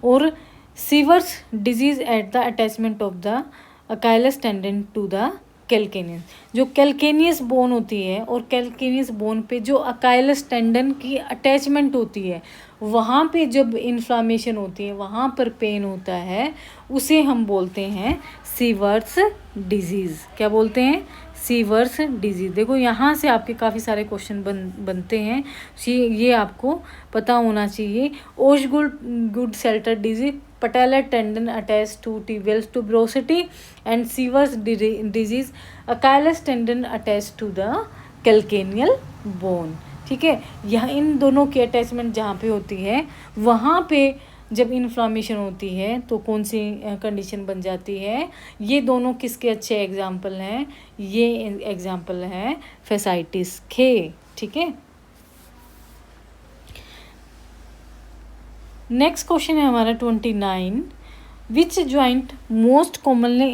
और Sever's disease at the attachment of the Achilles tendon to the calcaneus. जो कैलकेनियस बोन होती है और कैलकेनियस बोन पे जो अकाइलस टेंडन की अटैचमेंट होती है वहाँ पे जब इन्फ्लामेशन होती है, वहाँ पर पेन होता है, उसे हम बोलते हैं सीवर्स डिजीज़। क्या बोलते हैं, सीवर्स डिजीज़। देखो यहाँ से आपके काफ़ी सारे क्वेश्चन बनते हैं, ये आपको पता होना चाहिए। Osgood Schlatter disease, patellar tendon attached to tibial tuberosity, and Sever's disease, Achilles tendon attached to the calcaneal bone, ठीक है। यह इन दोनों की अटैचमेंट जहाँ पे होती है वहाँ पे जब इन्फ्लामेशन होती है तो कौन सी कंडीशन बन जाती है, ये दोनों किसके अच्छे एग्जाम्पल हैं, ये एग्जाम्पल है फेसाइटिस के, ठीक है। नेक्स्ट क्वेश्चन है हमारा 29, which joint most commonly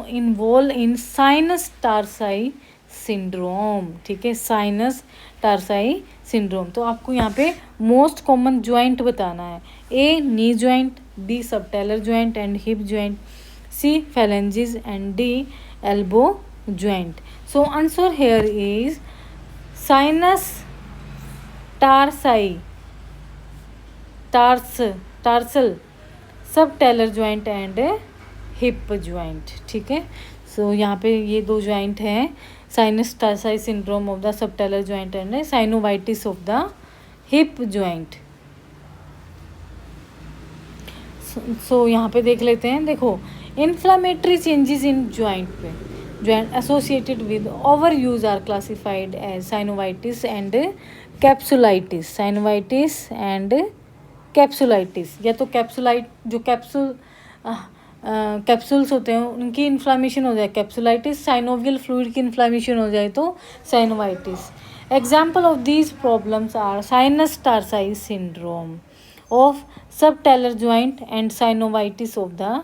involve in sinus tarsi syndrome, ठीक है, साइनस टारसाई सिंड्रोम। तो आपको यहाँ पे मोस्ट कॉमन ज्वाइंट बताना है, A knee joint, B subtalar joint and hip joint, C phalanges and D elbow joint. So answer here is sinus tarsi, tarsal subtalar joint and hip joint, ठीक है। So यहाँ पे ये दो joint हैं, sinus tarsi syndrome of the subtalar joint and synovitis of the hip joint. So यहाँ पे देख लेते हैं, देखो इन्फ्लामेटरी चेंजेस इन ज्वाइंट पे, joint associated with over use are classified as synovitis and capsulitis, synovitis and capsulitis. या तो कैप्सुलाइट जो कैप्सूल्स होते हैं उनकी इन्फ्लामेशन हो जाए कैप्सुलाइटिस, साइनोवियल फ्लूइड की इन्फ्लामेशन हो जाए तो synovitis. Example of these problems are sinus tarsi syndrome of subtalar joint and synovitis of the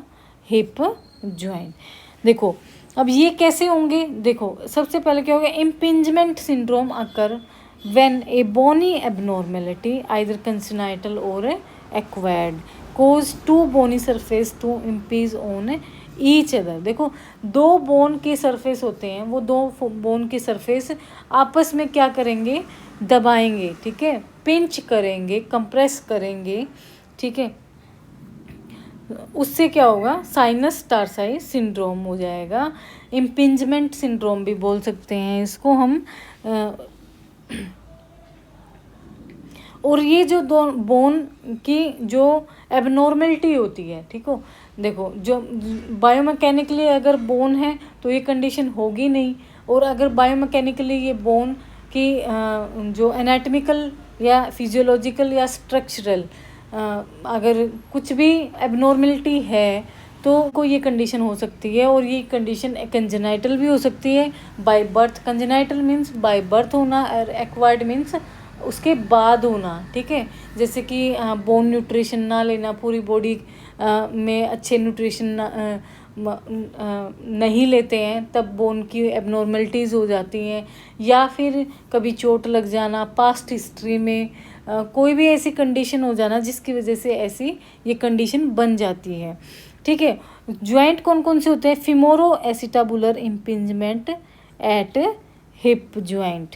hip joint. देखो अब ये कैसे होंगे, देखो सबसे पहले क्या होगा, impingement syndrome occur when a bony abnormality either congenital or acquired cause two bony surface to impinge on each other। देखो दो बोन के सरफेस होते हैं, वो दो बोन के सरफेस आपस में क्या करेंगे, दबाएंगे, ठीक है, पिंच करेंगे, कंप्रेस करेंगे, ठीक है। उससे क्या होगा, साइनस टारसाई सिंड्रोम हो जाएगा। इम्पिंजमेंट सिंड्रोम भी बोल सकते हैं इसको हम। और ये जो दो बोन की जो एबनॉर्मलिटी होती है, ठीक हो, देखो जो बायोमैकेनिकली अगर बोन है तो ये कंडीशन होगी नहीं, और अगर बायोमैकेनिकली ये बोन की जो एनाटॉमिकल या फिजियोलॉजिकल या स्ट्रक्चरल अगर कुछ भी एबनॉर्मलिटी है तो कोई ये कंडीशन हो सकती है, और ये कंडीशन कंजेनाइटल भी हो सकती है, by birth. Congenital means by birth होना, और एक्वायर्ड मीन्स उसके बाद होना, ठीक है। जैसे कि बोन न्यूट्रिशन ना लेना, पूरी बॉडी में अच्छे न्यूट्रिशन नहीं लेते हैं, तब बोन की एबनॉर्मलिटीज़ हो जाती हैं, या फिर कभी चोट लग जाना, पास्ट हिस्ट्री में कोई भी ऐसी कंडीशन हो जाना जिसकी वजह से ऐसी ये कंडीशन बन जाती है, ठीक है। ज्वाइंट कौन कौन से होते हैं? Femoro acetabular impingement at hip joint,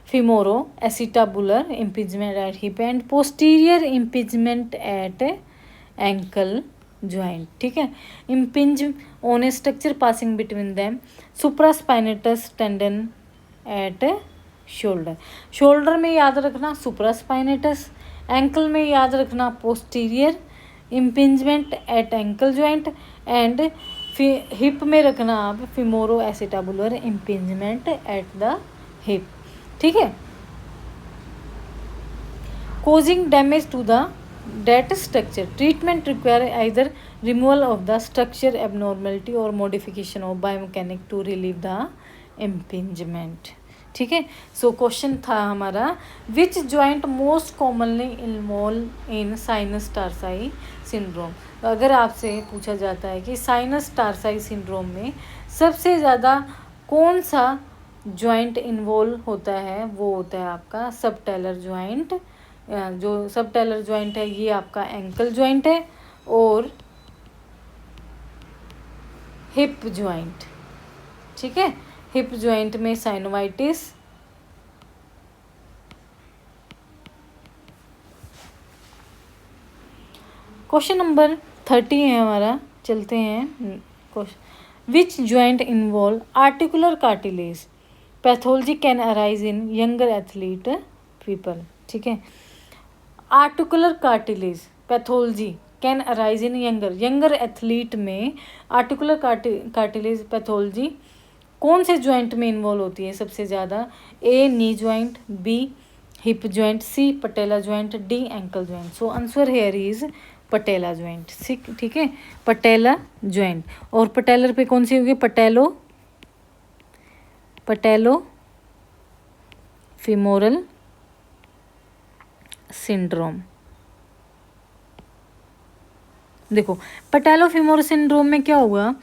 femoro acetabular impingement at hip, and posterior impingement at ankle joint, ठीक है। Impinge on a structure passing between them, supraspinatus tendon at shoulder, shoulder में याद रखना सुप्रास्पाइनेटस, एंकल में याद रखना posterior impingement at ankle joint, and hip में रखना आप femoro acetabular impingement at the hip, ठीक है। causing damage to the that structure, treatment require either removal of the structure abnormality or modification of biomechanic to relieve the impingement, ठीक है। So question था हमारा which joint most commonly involve in sinus tarsi syndrome. अगर आपसे पूछा जाता है कि साइनस टारसाई सिंड्रोम में सबसे ज़्यादा कौन सा ज्वाइंट इन्वॉल्व होता है, वो होता है आपका सबटेलर ज्वाइंट। जो सबटेलर ज्वाइंट है ये आपका एंकल ज्वाइंट है, और हिप ज्वाइंट, ठीक है। हिप ज्वाइंट में साइनोवाइटिस, क्वेश्चन नंबर 30 है हमारा, चलते हैं question. Which joint involve articular cartilage, pathology can arise in younger athlete people, ठीक है। Articular cartilage pathology can arise in younger athlete में आर्टिकुलर कार्टिलेज पैथोलॉजी कौन से ज्वाइंट में इन्वॉल्व होती है सबसे ज़्यादा? A knee joint, B hip joint, C patella joint, D ankle joint. So answer here is patella joint, ठीक है, पटेला ज्वाइंट। और पटेलर पे कौन सी होगी? पटेलो फिमोरल सिंड्रोम। देखो पटेलो फिमोरल सिंड्रोम में क्या होगा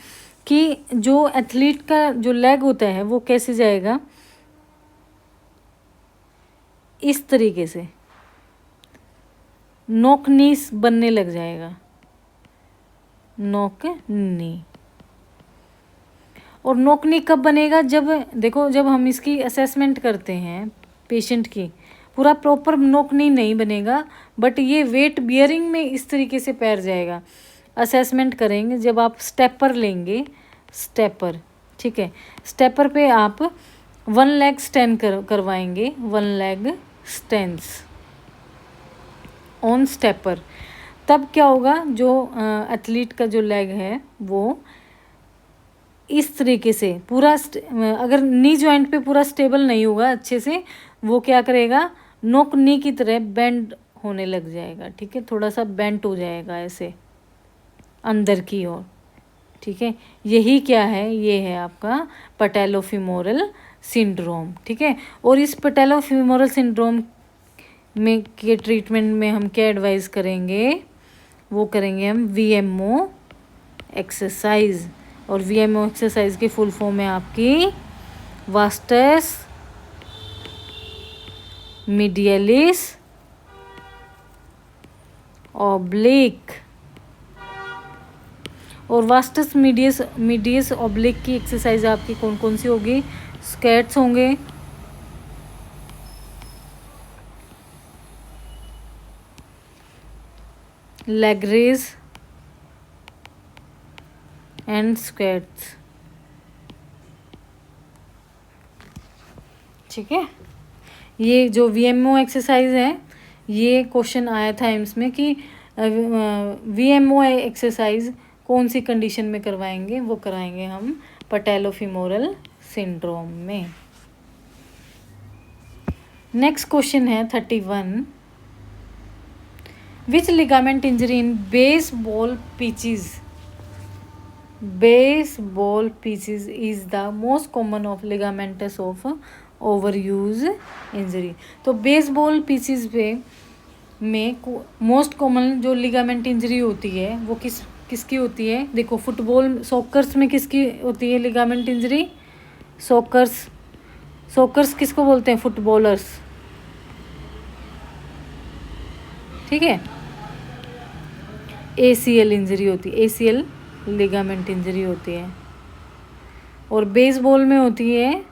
कि जो एथलीट का जो लेग होता है वो कैसे जाएगा, इस तरीके से नॉक नीस बनने लग जाएगा, नॉक नी। और नॉक नी कब बनेगा? जब देखो जब हम इसकी असेसमेंट करते हैं पेशेंट की, पूरा प्रॉपर नॉक नी नहीं बनेगा, बट ये वेट बियरिंग में इस तरीके से पैर जाएगा। असेसमेंट करेंगे जब आप स्टेपर लेंगे, स्टेपर, ठीक है, स्टेपर पे आप 1 लेग स्टैंड करवाएंगे, 1 लेग स्टैंड्स ऑन स्टेपर, तब क्या होगा, जो एथलीट का जो लेग है वो इस तरीके से पूरा अगर नी जॉइंट पे पूरा स्टेबल नहीं होगा अच्छे से, वो क्या करेगा, नॉक नी की तरह बेंड होने लग जाएगा, ठीक है, थोड़ा सा बेंट हो जाएगा ऐसे अंदर की ओर, ठीक है। यही क्या है, ये है आपका पटेलोफिमोरल सिंड्रोम, ठीक है। और इस पटेलोफिमोरल सिंड्रोम में के ट्रीटमेंट में हम क्या एडवाइस करेंगे, वो करेंगे हम वीएमओ एक्सरसाइज। और वीएमओ एक्सरसाइज की फुल फॉर्म है आपकी वास्टस मीडियलिस ऑब्लिक। और वास्टस मीडियस ऑब्लिक की एक्सरसाइज आपकी कौन कौन सी होगी? स्क्वाट्स होंगे, लेग रेज एंड स्क्वाट्स, ठीक है। ये जो VMO एक्सरसाइज है, ये क्वेश्चन आया था एम्स में कि VMO एक्सरसाइज कौन सी कंडीशन में करवाएंगे, वो कराएंगे हम पैटेलोफीमोरल सिंड्रोम में। नेक्स्ट क्वेश्चन है 31, which ligament injury in baseball pitches is the most common of ligaments of overuse injury. तो बेसबॉल पिचेस पे में मोस्ट कॉमन जो लिगामेंट इंजरी होती है वो किसकी होती है? देखो फुटबॉल, सॉकर्स में किसकी होती है लिगामेंट इंजरी? सॉकर्स किसको बोलते हैं? फुटबॉलर्स, ठीक है। ACL इंजरी होती है, ACL लिगामेंट इंजरी होती है। और बेसबॉल में होती है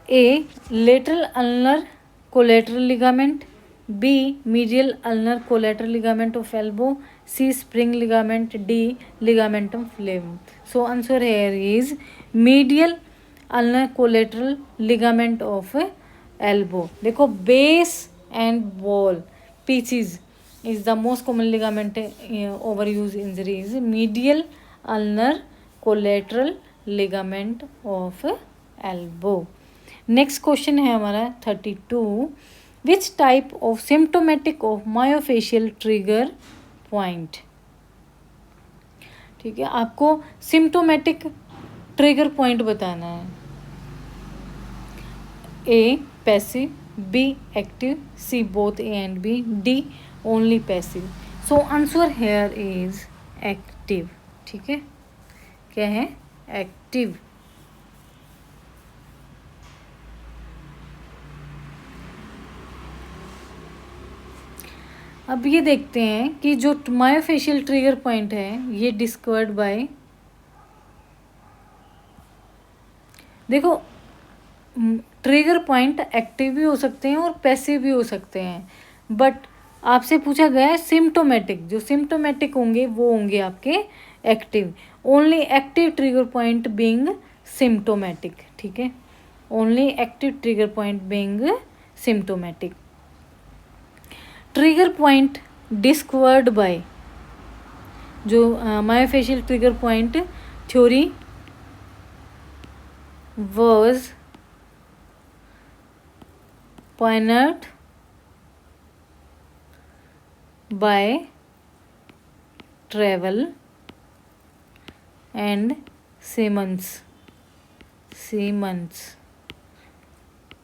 A lateral ulnar collateral ligament, B medial ulnar collateral ligament of elbow, C spring ligament, D ligamentum flavum. So answer here is medial ulnar collateral ligament of elbow. देखो base and ball pitches is the most common ligament overuse injury is medial ulnar collateral ligament of elbow। Next question है हमारा 32, which type of symptomatic of myofascial trigger point. ठीक है, आपको symptomatic trigger point बताना है। A passive, B active, C both A and B, D only passive. So answer here is active. ठीक है, क्या है? एक्टिव। अब ये देखते हैं कि जो मायोफेशियल ट्रिगर पॉइंट है ये डिस्कवर्ड बाय, देखो ट्रिगर पॉइंट एक्टिव भी हो सकते हैं और पैसिव भी हो सकते हैं, बट आपसे पूछा गया है सिम्टोमेटिक। जो सिम्टोमेटिक होंगे वो होंगे आपके active. Only active trigger point being symptomatic. ठीक है, only active trigger point being symptomatic. Trigger point discovered by, जो myofascial trigger point theory was pioneered by Travel and Simmons।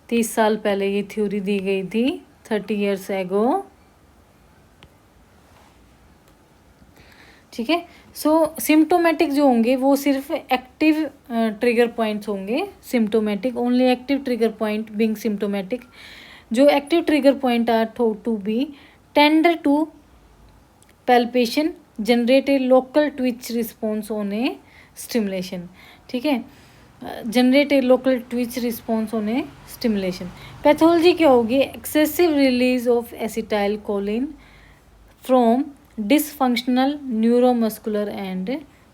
30 साल पहले ये थ्योरी दी गई थी, 30 years ago। ठीक है, सो सिम्टोमेटिक जो होंगे वो सिर्फ एक्टिव ट्रिगर पॉइंट्स होंगे। Symptomatic only active trigger point being symptomatic. जो active trigger point are thought to be tender to palpation, generate a local twitch response on a stimulation. ठीक है, generate a local twitch response on a stimulation. Pathology क्या होगी? Excessive release of acetylcholine from dysfunctional neuromuscular and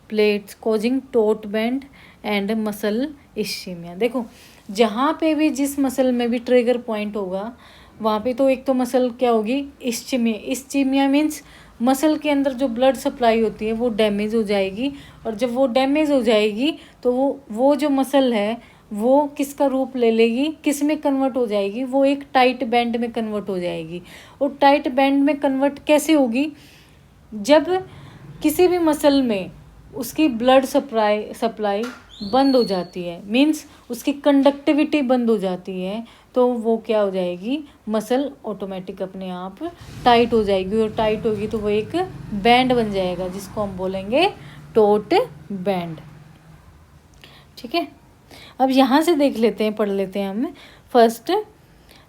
plates causing taut bend and muscle ischemia। देखो जहाँ पे भी जिस muscle में भी ट्रिगर पॉइंट होगा वहाँ पे तो एक तो मसल क्या होगी? इस्चीमिया। इस्चीमिया मीन्स मसल के अंदर जो ब्लड सप्लाई होती है वो डैमेज हो जाएगी, और जब वो डैमेज हो जाएगी तो वो जो मसल है वो किसका रूप ले लेगी? किस में कन्वर्ट हो जाएगी? वो एक टाइट बैंड में कन्वर्ट हो जाएगी। और टाइट बैंड में कन्वर्ट कैसे होगी? जब किसी भी मसल में उसकी ब्लड सप्लाई बंद हो जाती है, मीन्स उसकी कंडक्टिविटी बंद हो जाती है, तो वो क्या हो जाएगी? मसल ऑटोमेटिक अपने आप टाइट हो जाएगी, और टाइट होगी तो वो एक बैंड बन जाएगा जिसको हम बोलेंगे टोट बैंड। ठीक है, अब यहाँ से देख लेते हैं, पढ़ लेते हैं हम। First,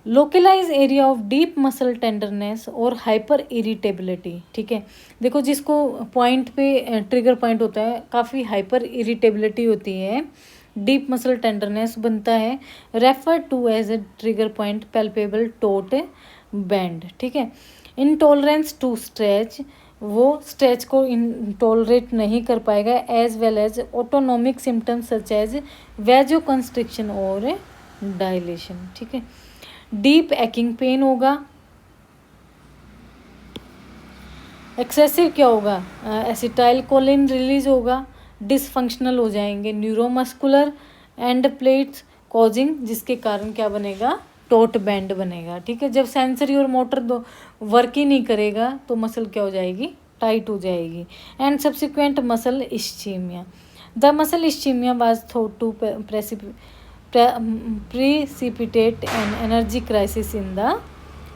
localise area of deep muscle tenderness और हाइपर इरिटेबिलिटी। ठीक है, देखो जिसको पॉइंट पे ट्रिगर पॉइंट होता है काफ़ी हाइपर इरिटेबिलिटी होती है, डीप मसल टेंडरनेस बनता है, refer to as a trigger point palpable taut band. ठीक है, इनटॉलरेंस टू स्ट्रेच वो स्ट्रेच को टॉलरेट नहीं कर पाएगा, as well as autonomic symptoms such as vasoconstriction और डायलेशन। ठीक है, डीप एक्किंग पेन होगा, एक्सेसिव क्या होगा, एसिटाइल कोलिन रिलीज होगा, डिसफंक्शनल हो जाएंगे न्यूरोमस्कुलर एंड प्लेट्स कॉजिंग, जिसके कारण क्या बनेगा, टोट बैंड बनेगा। ठीक है, जब सेंसरी और मोटर दो वर्क ही नहीं करेगा तो मसल क्या हो जाएगी, टाइट हो जाएगी। And subsequent muscle ischaemia, the muscle ischaemia was thought to precipitate an energy crisis in the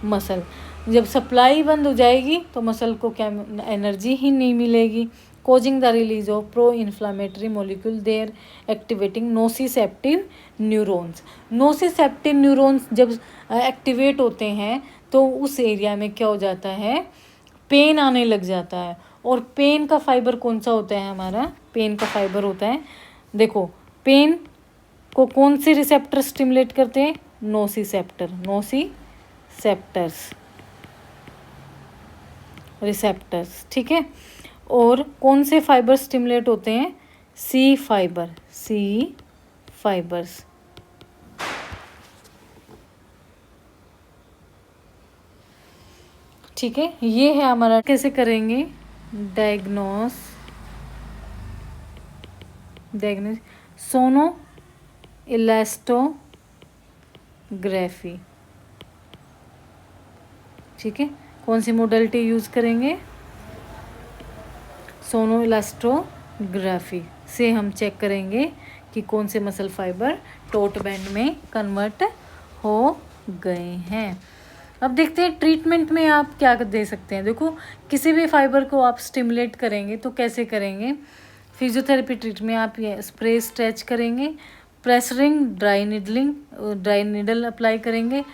muscle. जब सप्लाई बंद हो जाएगी तो मसल को क्या, एनर्जी ही नहीं मिलेगी। Causing the release of pro inflammatory molecule there activating nociceptive neurons. Nociceptive neurons जब एक्टिवेट होते हैं तो उस एरिया में क्या हो जाता है, पेन आने लग जाता है। और पेन का फाइबर कौन सा होता है हमारा, पेन का फाइबर होता है, देखो पेन को कौन से रिसेप्टर स्टिमुलेट करते हैं, नोसिसेप्टर, नोसिसेप्टर्स रिसेप्टर्स। ठीक है, और कौन से फाइबर स्टिमुलेट होते हैं, सी फाइबर्स। ठीक है, ये है हमारा, कैसे करेंगे डायग्नोस सोनो इलास्टोग्राफी। ठीक है, कौन सी मोडलिटी यूज़ करेंगे, सोनो इलास्टोग्राफी से हम चेक करेंगे कि कौन से मसल फाइबर टोट बैंड में कन्वर्ट हो गए हैं। अब देखते हैं ट्रीटमेंट में आप क्या दे सकते हैं। देखो किसी भी फाइबर को आप स्टिमुलेट करेंगे तो कैसे करेंगे, फिजियोथेरेपी ट्रीटमेंट आप ये स्प्रे स्ट्रेच करेंगे, प्रेसरिंग, ड्राई निडल अप्लाई करेंगे,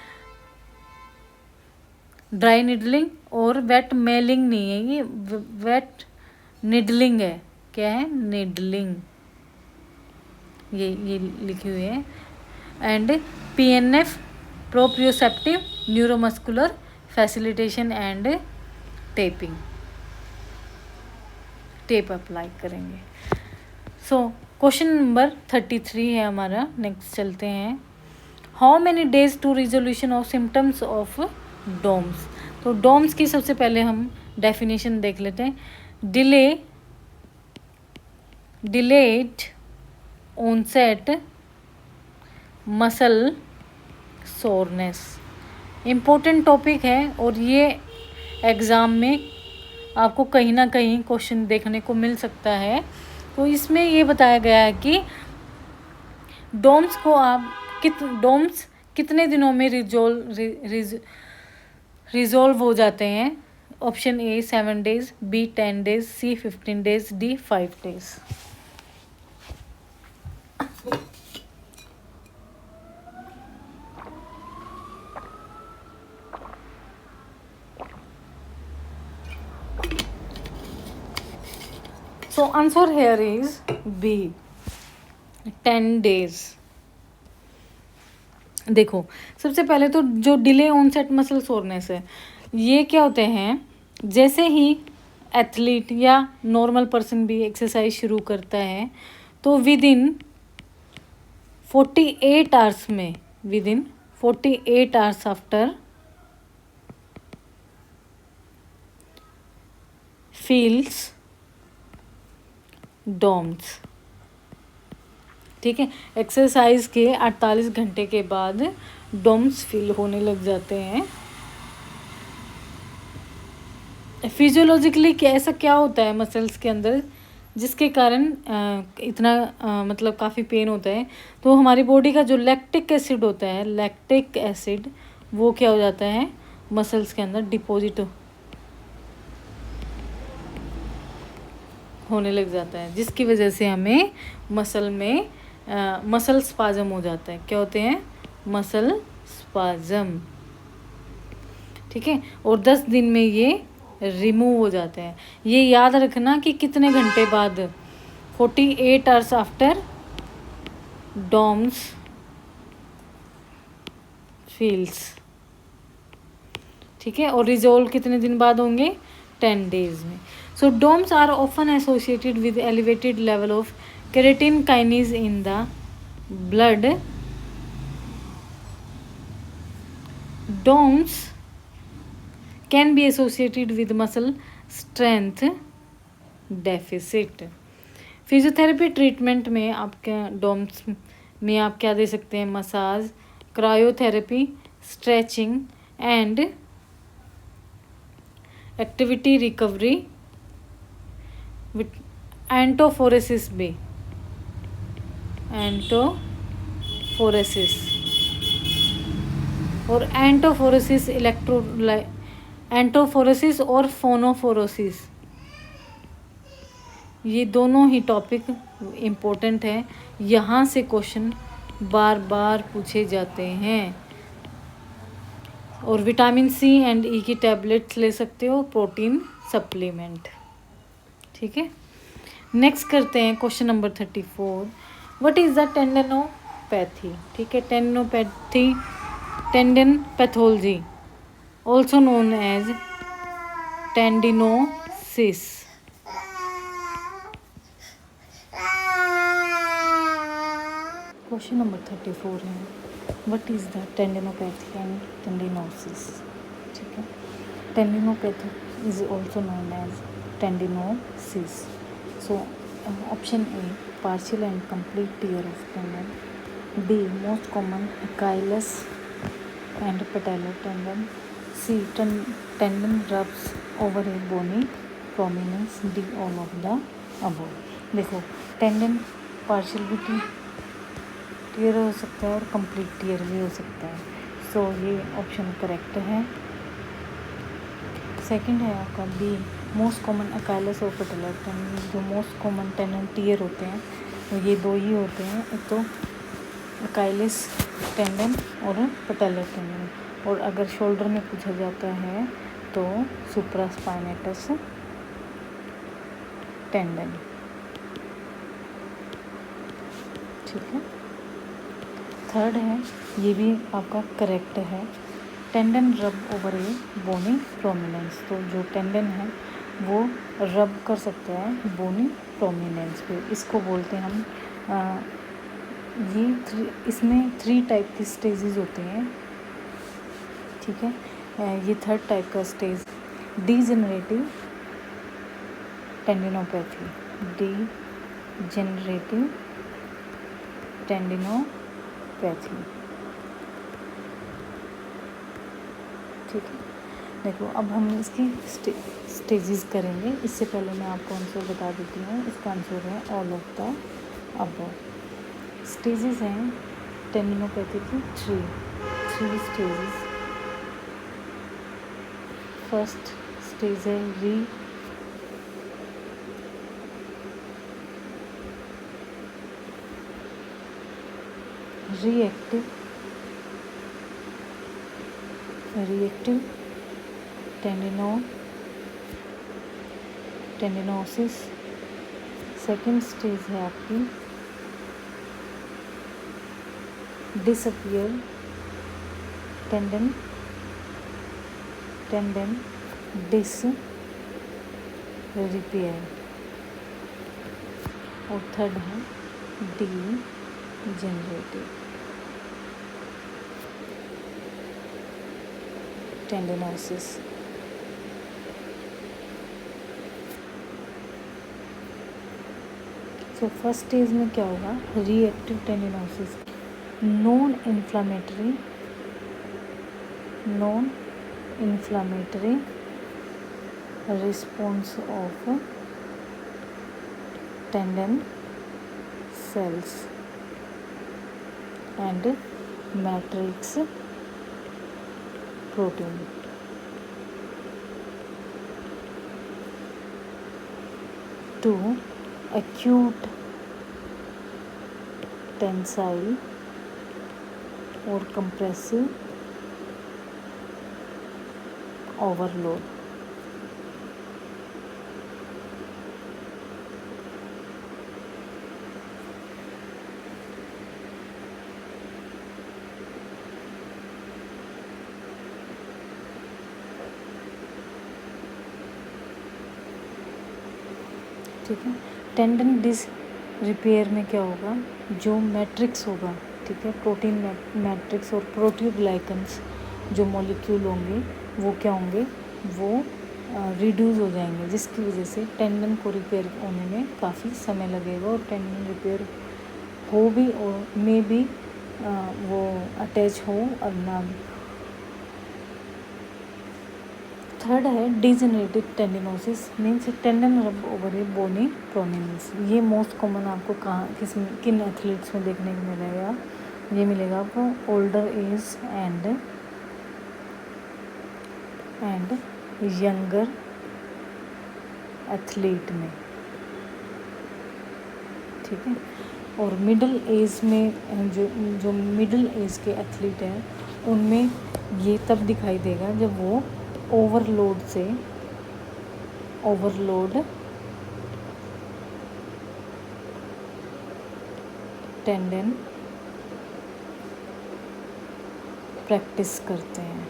ड्राई निडलिंग और वेट मेलिंग नहीं है, ये वेट निडलिंग है। क्या है, निडलिंग, ये लिखी हुई है। And PNF proprioceptive neuromuscular facilitation and tape apply करेंगे। सो क्वेश्चन नंबर 33 है हमारा, नेक्स्ट चलते हैं। How many days to resolution of symptoms of DOMS. तो डोम्स की सबसे पहले हम डेफिनेशन देख लेते हैं। Delayed onset muscle soreness, important topic है और ये एग्ज़ाम में आपको कहीं ना कहीं क्वेश्चन देखने को मिल सकता है। तो इसमें ये बताया गया है कि डोम्स को आप डोम्स कितने दिनों में रिजोल्व हो जाते हैं। Option A 7 days, B 10 days, C 15 days, D 5 days। So answer here is B 10 days। देखो सबसे पहले तो जो डिले ऑनसेट मसल सोरनेस है, ये क्या होते हैं, जैसे ही एथलीट या नॉर्मल पर्सन भी एक्सरसाइज शुरू करता है तो within 48 hours after feels DOMS. ठीक है, एक्सरसाइज के 48 घंटे के बाद डोम्स फील होने लग जाते हैं। फिजियोलॉजिकली ऐसा क्या होता है मसल्स के अंदर जिसके कारण इतना मतलब काफ़ी पेन होता है। तो हमारी बॉडी का जो लैक्टिक एसिड होता है, लैक्टिक एसिड वो क्या हो जाता है, मसल्स के अंदर डिपॉजिट होने लग जाता है, जिसकी वजह से हमें मसल में मसल स्पाजम हो जाता है। क्या होते हैं, मसल स्पाजम। ठीक है, और 10 दिन में ये रिमूव हो जाते हैं। ये याद रखना कि कितने घंटे बाद, 48 आवर्स आफ्टर डोम्स फील्स। ठीक है, और रिजोल्व कितने दिन बाद होंगे, 10 days में. So DOMS are often associated with elevated level of creatine kinase in the blood. DOMS can be associated with muscle strength deficit. Physiotherapy treatment में आपके डोम्स में आप क्या दे सकते हैं? Massage, cryotherapy, stretching and activity recovery with iontophoresis भी. Iontophoresis और एंटोफोरेसिस एंटोफोरेसिस और फोनोफोरोसिस, ये दोनों ही टॉपिक इम्पोर्टेंट है. यहाँ से क्वेश्चन बार बार पूछे जाते हैं. और विटामिन सी एंड ई की टैबलेट्स ले सकते हो, प्रोटीन सप्लीमेंट. ठीक है, नेक्स्ट करते हैं question number 34. What is the tendinopathy? ठीक है, tendinopathy, tendon pathology also known as tendinosis. Question number 34 है, what is the tendinopathy and tendinosis? ठीक है, tendinopathy is also known as tendinosis. So option A, partial and complete tear of tendon. B, most common Achilles and patellar tendon. C, tendon rubs over a bony prominence. D, all of the above. देखो, tendon partial भी tier हो सकता है और complete tear भी हो सकता है. सो ये ऑप्शन करेक्ट है. सेकंड है आपका बी, मोस्ट कॉमन अकाइलस और पटेलर टेंडन. जो मोस्ट कॉमन टेंडन टीयर होते हैं तो ये दो ही होते हैं, एक तो अकाइलस टेंडन और पटेलर टेंडन. और अगर शोल्डर में पूछा जाता है तो सुप्रास्पाइनेटस टेंडन. ठीक है, थर्ड है, ये भी आपका करेक्ट है, टेंडन रब ओवर ए बोनी प्रोमिनेंस. तो जो टेंडन है वो रब कर सकता है बोनी प्रोमिनेंस पे. इसको बोलते हैं हम इसमें 3 टाइप की स्टेजेस होते हैं. ठीक है, ये थर्ड टाइप का stage degenerative tendinopathy. Degenerative tendinopathy. ठीक है, देखो अब हम इसकी स्टेजेस करेंगे. इससे पहले मैं आपको आंसर बता देती हूँ. इसका आंसर है all of the above. Stages हैं टेंडिनोपैथी की थ्री स्टेजेस. फर्स्ट स्टेज है रिएक्टिव टेंडिनोसिस. सेकंड स्टेज है आपकी डिसअपियर टेंडन डिस रिपेयर. और थर्ड है degenerative tendinosus. So first stage में क्या होगा? Reactive tendinosus, non inflammatory response of tendon cells and matrix protein. To acute tensile or compressive overload. ठीक है। Tendon dish repair में क्या होगा, जो मैट्रिक्स होगा, ठीक है, प्रोटीन मैट्रिक्स और प्रोटीओग्लाइकन्स जो मॉलिक्यूल होंगे वो क्या होंगे, वो रिड्यूस हो जाएंगे, जिसकी वजह से टेंडन को रिपेयर होने में काफ़ी समय लगेगा और टेंडन रिपेयर हो भी और मे भी वो अटैच हो और ना भी। थर्ड है डिजेनरेटिव टेंडिनोसिस, मीन्स टेंडन रब ओवर ए बोनी प्रोमिनेंस। ये मोस्ट कॉमन आपको कहाँ किन एथलीट्स में देखने को मिलेगा, ये मिलेगा आपको older age and younger athlete में, ठीक है। और मिडिल एज में जो मिडिल एज के एथलीट हैं उनमें ये तब दिखाई देगा जब वो ओवरलोड टेंडन प्रैक्टिस करते हैं,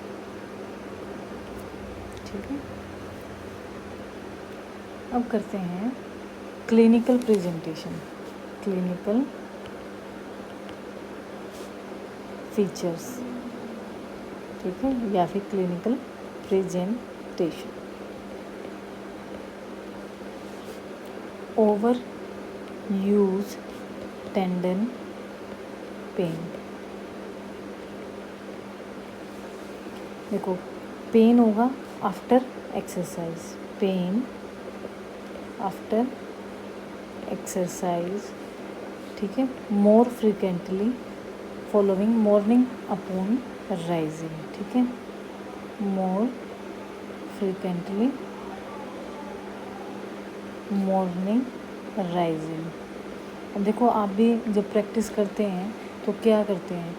ठीक है। अब करते हैं क्लिनिकल प्रेजेंटेशन, क्लिनिकल फीचर्स, ठीक है, या फिर clinical presentation. Overuse tendon pain, देखो पेन होगा after exercise, pain after exercise, ठीक है, more frequently following morning upon rising, ठीक है, मोर फ्रिक्वेंटली मॉर्निंग राइजिंग। अब देखो आप भी जब प्रैक्टिस करते हैं तो क्या करते हैं,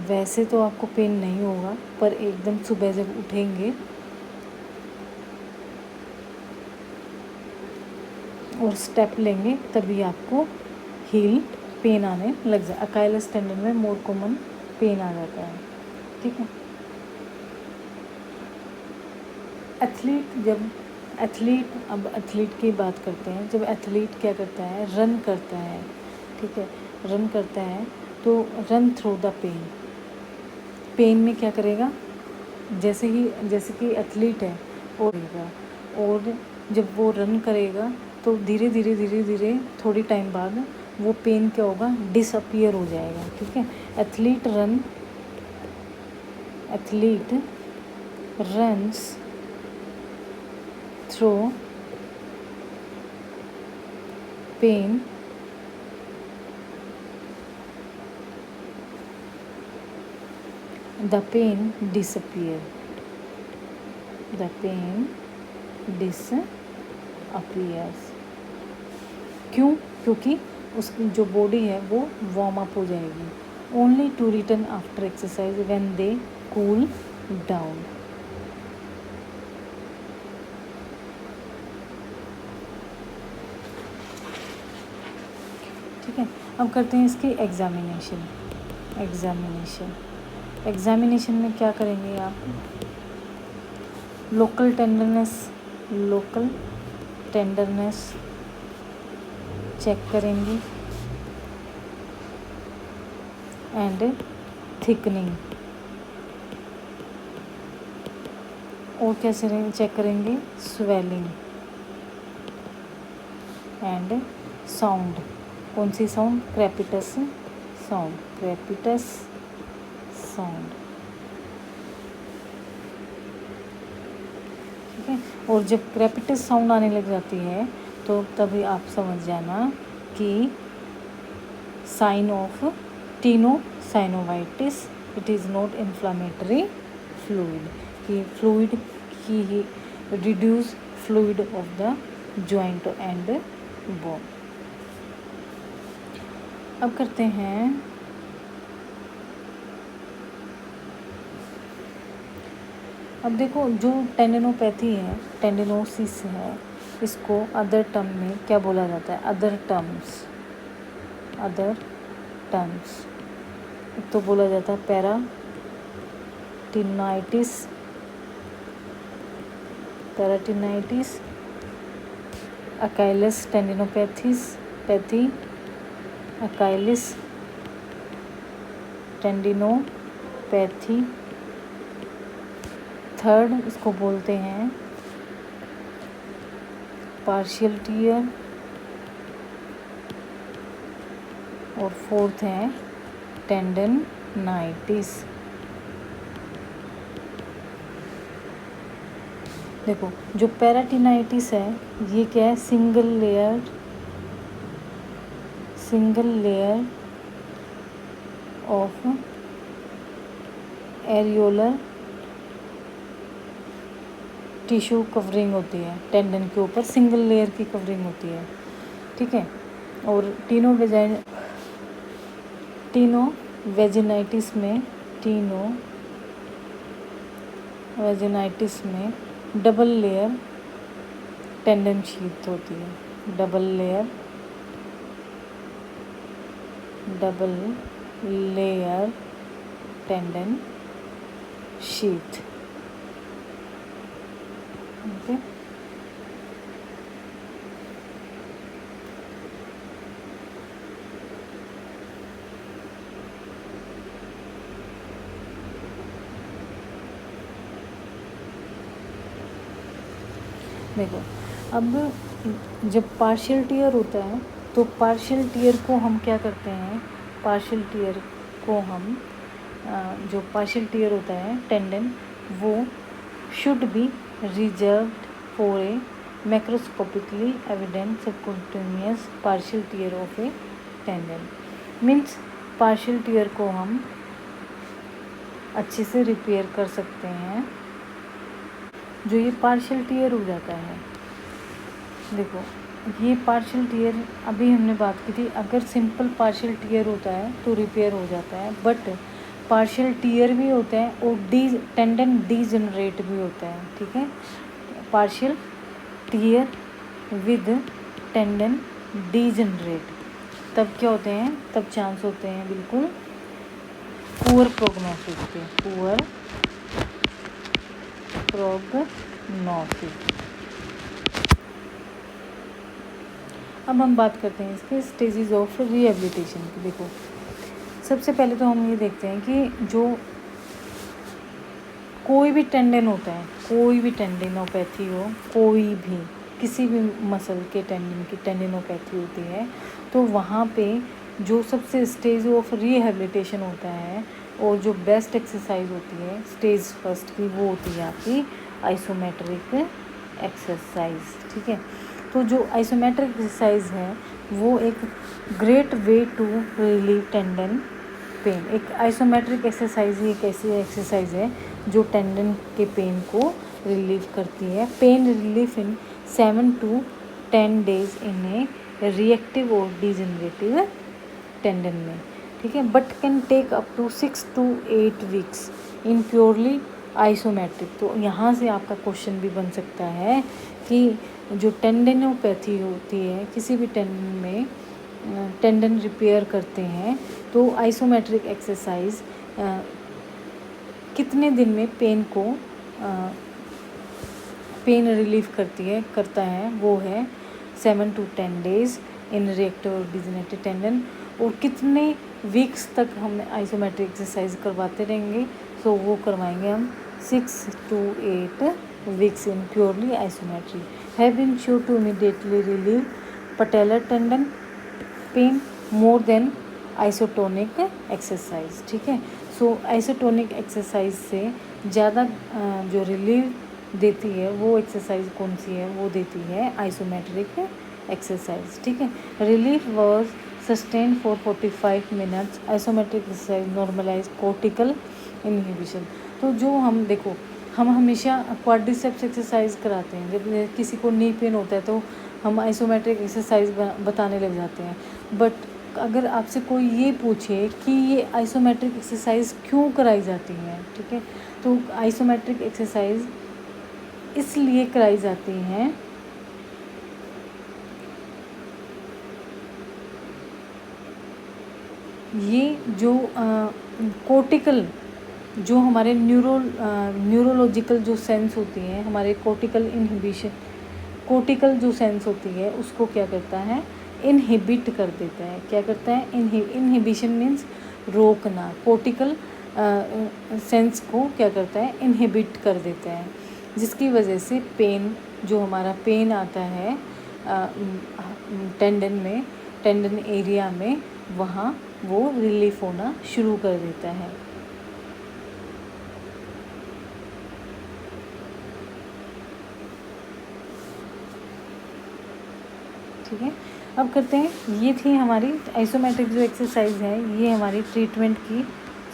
वैसे तो आपको पेन नहीं होगा, पर एकदम सुबह जब उठेंगे और स्टेप लेंगे तभी आपको हील पेन आने लग जाए। अकाइलस टेंडन में मोर कॉमन पेन आ जाता है, ठीक है। अब एथलीट की बात करते हैं, जब एथलीट क्या करता है, रन करता है, ठीक है, रन करता है तो रन थ्रू द पेन में क्या करेगा, जैसे कि एथलीट है और जब वो रन करेगा तो धीरे धीरे थोड़ी टाइम बाद वो पेन क्या होगा, डिसअपियर हो जाएगा, ठीक है। Athlete runs through pain the pain disappears, क्यों, क्योंकि उसकी जो बॉडी है वो वार्म अप हो जाएगी। Only to return after exercise when they cool down, ठीक है। अब करते हैं इसकी एग्जामिनेशन में क्या करेंगे आप, लोकल टेंडरनेस चेक करेंगे एंड थिकनिंग, और कैसे चेक करेंगे, स्वेलिंग एंड साउंड, कौन सी साउंड, क्रेपिटस साउंड, ठीक है। और जब क्रेपिटस साउंड आने लग जाती है तो तभी आप समझ जाना कि sign of tenosynovitis, it is not inflammatory fluid, कि फ्लूइड की ही reduce fluid of the joint and bone. अब करते हैं अब देखो जो टेंडिनोपैथी है, टेंडिनोसिस है, इसको अदर टर्म में क्या बोला जाता है, अदर टर्म्स एक तो बोला जाता है पैराटिनाइटिस, अकाइलिस टेंडिनोपैथी, अकाइलिस टेंडिनोपैथी। थर्ड इसको बोलते हैं पार्शियल टियर, और फोर्थ है टेंडनाइटिस। देखो जो पेराटिनाइटिस है ये क्या है, single layer of areolar tissue covering होती है, टेंडन के ऊपर सिंगल लेयर की कवरिंग होती है, ठीक है। और वेजिनाइटिस में डबल लेयर टेंडन शीथ होती है, double layer tendon sheath. Okay, देखो अब जब पार्शियल टियर होता है तो पार्शियल टियर को हम क्या करते हैं, पार्शियल टियर को हम जो पार्शियल टियर होता है टेंडन, वो should be reserved for a macroscopically evident subcutaneous partial tear of a tendon. Means partial tear को हम अच्छे से रिपेयर कर सकते हैं। जो ये पार्शियल टियर हो जाता है, देखो ये पार्शियल टियर अभी हमने बात की थी, अगर सिंपल पार्शियल टियर होता है तो रिपेयर हो जाता है, बट पार्शियल टियर भी होता है और टेंडन डीजनरेट भी होता है, ठीक है। Partial tear with tendon degenerate तब क्या होते हैं, तब चांस होते हैं बिल्कुल पुअर प्रोग्नोसिस के, पुअर प्रोग्नोसिस। अब हम बात करते हैं इसके स्टेजेस ऑफ रिहेबिलिटेशन की। देखो सबसे पहले तो हम ये देखते हैं कि जो कोई भी टेंडन होता है, कोई भी टेंडिनोपैथी हो, कोई भी किसी भी मसल के टेंडन की टेंडिनोपैथी होती है, तो वहाँ पे जो सबसे स्टेज ऑफ रिहेबिलिटेशन होता है और जो बेस्ट एक्सरसाइज होती है स्टेज फर्स्ट की, वो होती है आपकी आइसोमेट्रिक एक्सरसाइज, ठीक है। तो जो आइसोमेट्रिक एक्सरसाइज है वो एक great way to relieve tendon pain. एक आइसोमेट्रिक एक्सरसाइज ही एक ऐसी एक्सरसाइज है जो टेंडन के पेन को रिलीव करती है। Pain relief in 7 to 10 days in a reactive और डिजेनरेटिव टेंडन में, ठीक है, but can take up to 6 to 8 weeks in purely isometric. तो यहाँ से आपका क्वेश्चन भी बन सकता है कि जो टेंडिनोपैथी होती है, किसी भी टेंडन में टेंडन रिपेयर करते हैं, तो आइसोमेट्रिक एक्सरसाइज कितने दिन में पेन रिलीफ करता है, वो है 7 to 10 days इन रिएक्टिव और डिजेनरेटिव टेंडन। और कितने वीक्स तक हम आइसोमेट्रिक एक्सरसाइज करवाते रहेंगे, तो वो करवाएंगे हम 6 to 8 weeks in purely isometry, have been shown to immediately relieve patellar tendon pain more than isotonic exercise, ठीक है। सो आइसोटोनिक एक्सरसाइज से ज़्यादा जो रिलीव देती है वो एक्सरसाइज कौन सी है, वो देती है आइसोमेट्रिक एक्सरसाइज, ठीक है। Relief was sustain for 45 minutes। Isometric exercise normalise cortical inhibition. तो जो हम देखो, हम हमेशा क्वाड्रिसेप्स एक्सरसाइज कराते हैं, जब किसी को नी पेन होता है तो हम आइसोमेट्रिक एक्सरसाइज बताने लग जाते हैं। बट अगर आपसे कोई ये पूछे कि ये आइसोमेट्रिक एक्सरसाइज क्यों कराई जाती हैं, ठीक है, तो आइसोमेट्रिक एक्सरसाइज इसलिए कराई जाती हैं ये जो कोर्टिकल, जो हमारे न्यूरोलॉजिकल जो सेंस होती हैं, हमारे कोर्टिकल इनहिबिशन कोर्टिकल जो सेंस होती है उसको क्या करता है, इनहिबिट कर देता है। क्या करता है, इनहिबिशन मीन्स रोकना। कोर्टिकल सेंस को क्या करता है, इनहिबिट कर देता है, जिसकी वजह से पेन, जो हमारा पेन आता है टेंडन में, टेंडन एरिया में, वहाँ वो रिलीफ होना शुरू कर देता है। ठीक है, अब करते हैं, ये थी हमारी आइसोमेट्रिक जो एक्सरसाइज है, ये हमारी ट्रीटमेंट की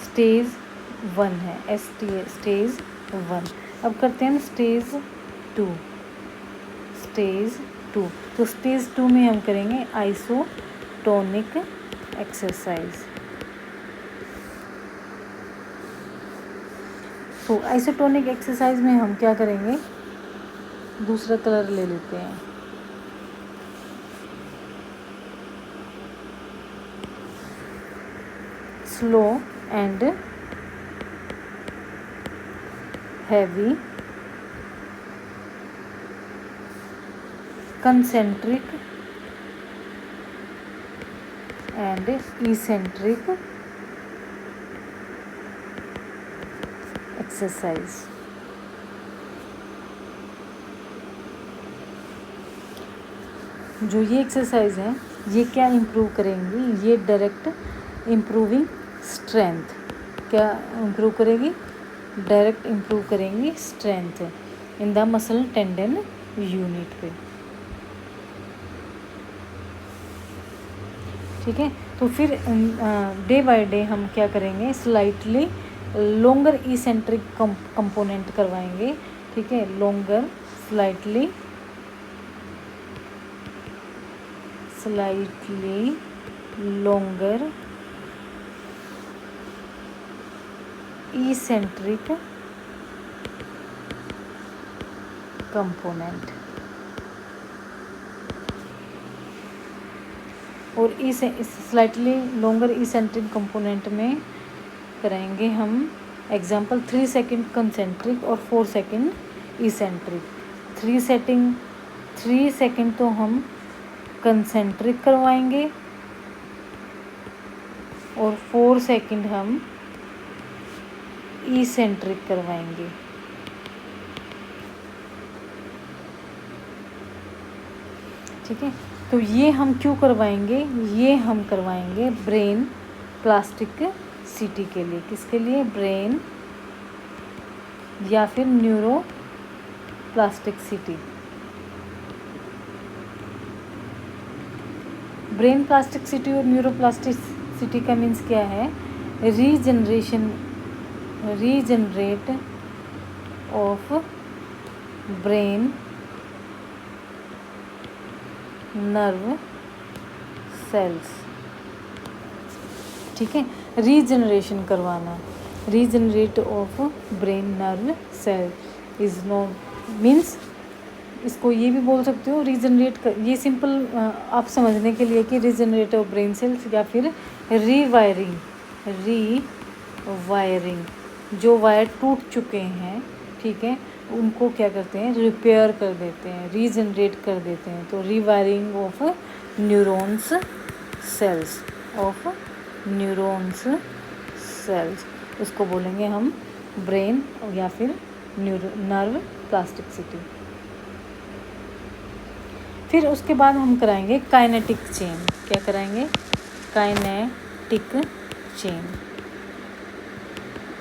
स्टेज 1 है, स्टेज 1। अब करते हैं स्टेज 2। तो स्टेज 2 में हम करेंगे आइसोटोनिक एक्सरसाइज। तो आइसोटोनिक एक्सरसाइज में हम क्या करेंगे, दूसरा कलर ले लेते हैं। Slow and heavy concentric and eccentric exercise। जो ये एक्सरसाइज है, ये क्या इम्प्रूव करेंगी, ये डायरेक्ट इम्प्रूविंग स्ट्रेंथ। क्या इम्प्रूव करेगी, डायरेक्ट इम्प्रूव करेंगी strength in the muscle tendon unit पे। ठीक है, तो फिर डे बाय डे हम क्या करेंगे, स्लाइटली लॉन्गर इसेंट्रिक कंपोनेंट करवाएंगे। ठीक है, longer, slightly longer eccentric component. और इस स्लाइटली लॉन्गर इसेंट्रिक कंपोनेंट में कराएंगे हम एग्जांपल 3 सेकंड कंसेंट्रिक और 4 सेकंड इसेंट्रिक। 3 सेकंड तो हम कंसेंट्रिक करवाएंगे और 4 सेकंड हम इसेंट्रिक करवाएंगे। ठीक है, तो ये हम क्यों करवाएंगे, ये हम करवाएंगे ब्रेन प्लास्टिसिटी के लिए। किसके लिए, ब्रेन या फिर न्यूरो प्लास्टिसिटी। ब्रेन प्लास्टिसिटी और न्यूरो प्लास्टिसिटी का मीन्स क्या है, regenerate of brain nerve cells. ठीक है, रीजनरेशन करवाना, regenerate of brain nerve cell is not means, इसको ये भी बोल सकते हो रीजनरेट कर, ये सिंपल आप समझने के लिए कि रीजनरेट ऑफ ब्रेन सेल्स, या फिर रीवायरिंग, जो वायर टूट चुके हैं, ठीक है, उनको क्या करते हैं, रिपेयर कर देते हैं, रीजनरेट कर देते हैं। तो रीवायरिंग ऑफ न्यूरॉन्स सेल्स, उसको बोलेंगे हम ब्रेन या फिर नर्व प्लास्टिसिटी। फिर उसके बाद हम कराएंगे काइनेटिक चेन। क्या कराएंगे, काइनेटिक चेन।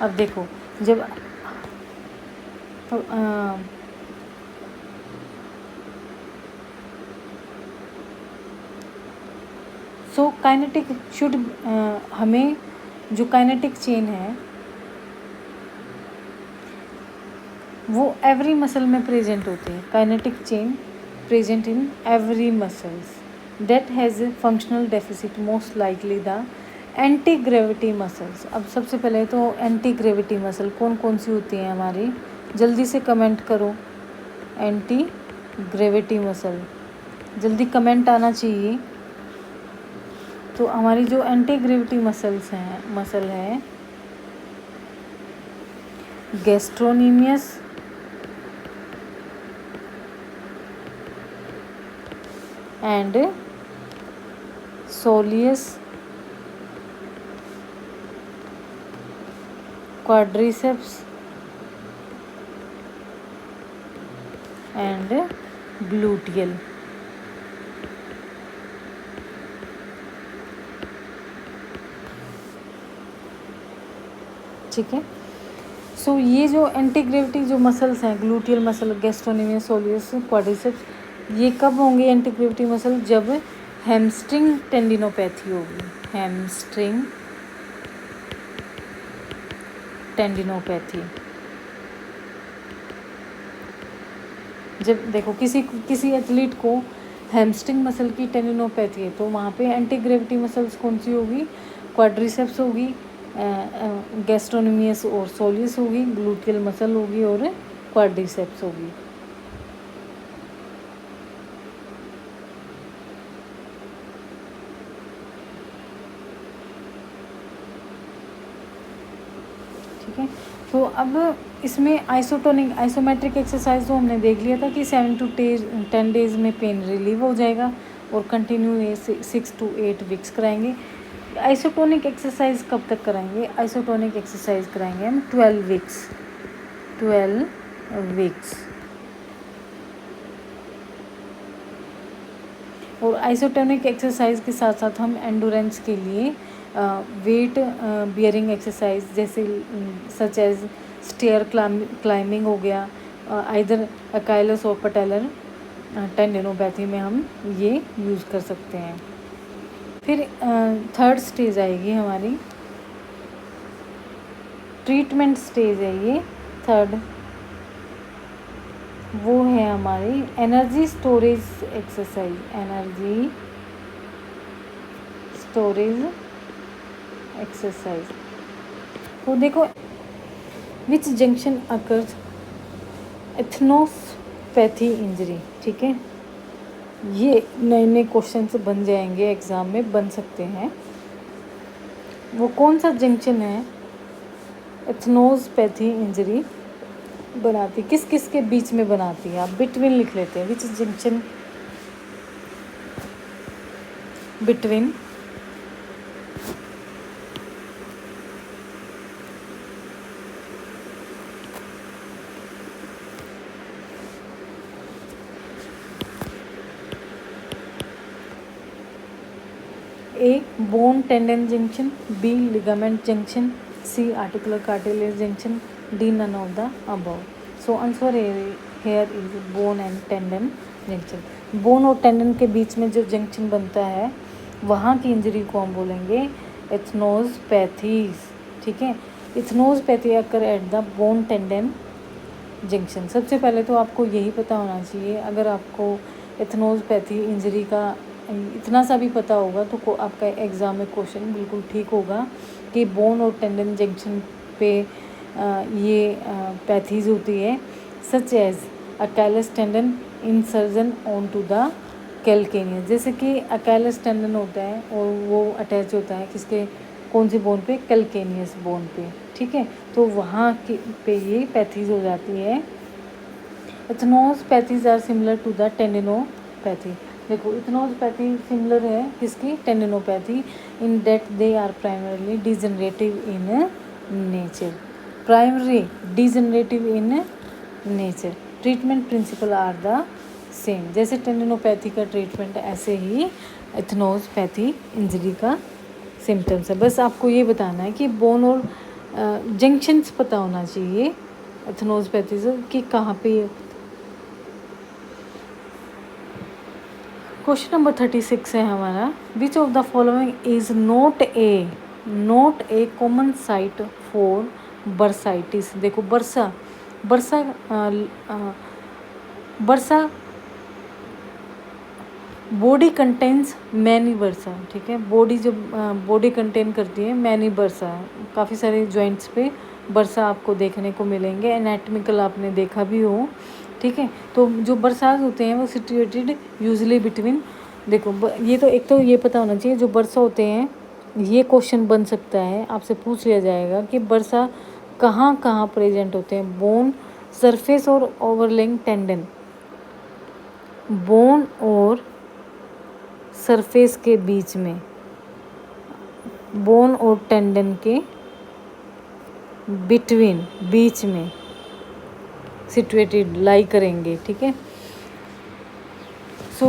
अब देखो, जब सो काइनेटिक शुड, हमें जो काइनेटिक चेन है वो एवरी मसल में प्रेजेंट होती है। Kinetic chain present in every muscles that has functional deficit, most likely the anti gravity muscles. अब सबसे पहले तो एंटी ग्रेविटी मसल कौन कौन सी होती हैं हमारी, जल्दी से कमेंट करो। एंटी ग्रेविटी मसल, जल्दी कमेंट आना चाहिए। तो हमारी जो एंटी ग्रेविटी मसल है gastrocnemius, and soleus quadriceps and gluteal. ठीक है, सो ये जो एंटी ग्रेविटी जो मसल्स हैं, ग्लूटियल मसल, गैस्ट्रोनोमियस, सोलियस, क्वाड्रिसेप्स, ये कब होंगे एंटी ग्रेविटी मसल? जब हैमस्ट्रिंग टेंडिनोपैथी होगी, हैमस्ट्रिंग टेंडिनोपैथी। जब देखो किसी एथलीट को हैमस्ट्रिंग मसल की टेंडिनोपैथी है तो वहाँ पे एंटी ग्रेविटी मसल्स कौन सी होगी? क्वाड्रिसेप्स होगी, गैस्ट्रोनोमियस और सोलियस होगी, ग्लूटियल मसल होगी और क्वाड्रिसेप्स होगी। ठीक है, तो अब इसमें आइसोमेट्रिक एक्सरसाइज तो हमने देख लिया था कि 7 to 10 डेज में पेन रिलीव हो जाएगा और कंटिन्यू ये 6 to 8 वीक्स कराएंगे। आइसोटोनिक एक्सरसाइज कब तक कराएंगे? आइसोटोनिक एक्सरसाइज कराएंगे हम 12 वीक्स। और आइसोटोनिक एक्सरसाइज के साथ साथ हम एंडोरेंस के लिए वेट बियरिंग एक्सरसाइज जैसे सच एज स्टेयर क्लाइंबिंग हो गया, आइदर अकाइलस और पटेलर टेंडिनोपैथी में हम ये यूज़ कर सकते हैं। फिर थर्ड स्टेज आएगी हमारी, ट्रीटमेंट स्टेज है ये थर्ड, वो है हमारी energy storage exercise, energy storage exercise. तो देखो विच जंक्शन अकर्स एथनोपैथी इंजरी। ठीक है, ये नए नए क्वेश्चन बन जाएंगे, एग्ज़ाम में बन सकते हैं। वो कौन सा जंक्शन है एथनोपैथी इंजरी बनाती, किस किस के बीच में बनाती है? आप बिटवीन लिख लेते हैं, which junction between A bone tendon junction, B ligament junction, C articular cartilage junction, D none of the above. So answer here is bone and tendon junction. Bone और टेंडन के बीच में जो जंक्शन बनता है वहाँ की इंजरी को हम बोलेंगे एथनोपैथीज। ठीक है, enthesopathy occur at the bone tendon junction. सबसे पहले तो आपको यही पता होना चाहिए, अगर आपको एथनोपैथी इंजरी का इतना सा भी पता होगा तो आपका एग्ज़ाम में क्वेश्चन बिल्कुल ठीक होगा कि बोन और टेंडन जंक्शन पे ये पैथीज होती है, such as Achilles tendon insertion on to the calcaneus. जैसे कि अकाइलस टेंडन होता है और वो अटैच होता है किसके, कौन सी बोन पे? कैलकेनियस बोन पे। ठीक है, तो वहाँ की पे ये पैथीज हो जाती है। Enthesopathies are similar to the tendinopathy. देखो एथनोपैथी सिमिलर है किसकी? Tendinopathy, in that they are primarily degenerative in nature, primary degenerative in nature. Treatment principle are the same, जैसे टेंडिनोपैथी का ट्रीटमेंट ऐसे ही एथनोपैथी इंजरी का सिम्टम्स है। बस आपको ये बताना है कि बोन और जंक्शंस पता होना चाहिए एथनोपैथी से कि कहाँ पे। क्वेश्चन नंबर 36 है हमारा, which of the following is not a common site for bursitis. देखो bursa body contains many bursa. ठीक है, बॉडी जब बॉडी कंटेन करती है मैनी बर्सा, काफ़ी सारे जॉइंट्स पे बर्सा आपको देखने को मिलेंगे, एनाटॉमिकल आपने देखा भी हो। ठीक है, तो जो बरसात होते हैं वो सिचुएटेड यूजली बिटवीन, देखो ये तो एक तो ये पता होना चाहिए जो बरसा होते हैं, ये क्वेश्चन बन सकता है, आपसे पूछ लिया जाएगा कि बरसा कहाँ कहाँ प्रेजेंट होते हैं। बोन, सरफेस और ओवरलेइंग टेंडन, बोन और सरफेस के बीच में, बोन और टेंडन के बिटवीन, बीच में सिचुएटेड लाई करेंगे, ठीक है। सो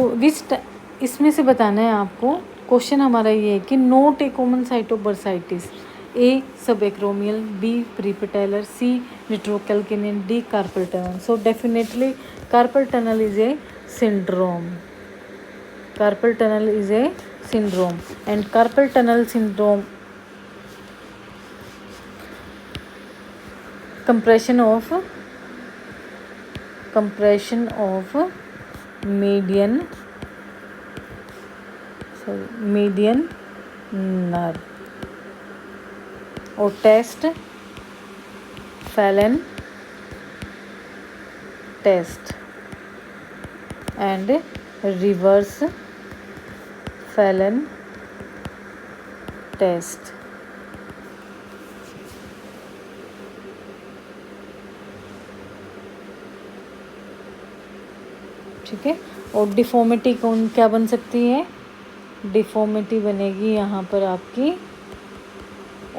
इसमें से बताना है आपको, क्वेश्चन हमारा ये है कि not a common site of bursitis, A subacromial, B prepatellar, C retrocalcaneal, D carpal tunnel. So definitely carpal tunnel is a syndrome. Carpal tunnel is a syndrome, and carpal tunnel syndrome compression of median nerve or test Phelan test and reverse Phelan test. ठीक है। और deformity कौन क्या बन सकती है? Deformity बनेगी यहाँ पर आपकी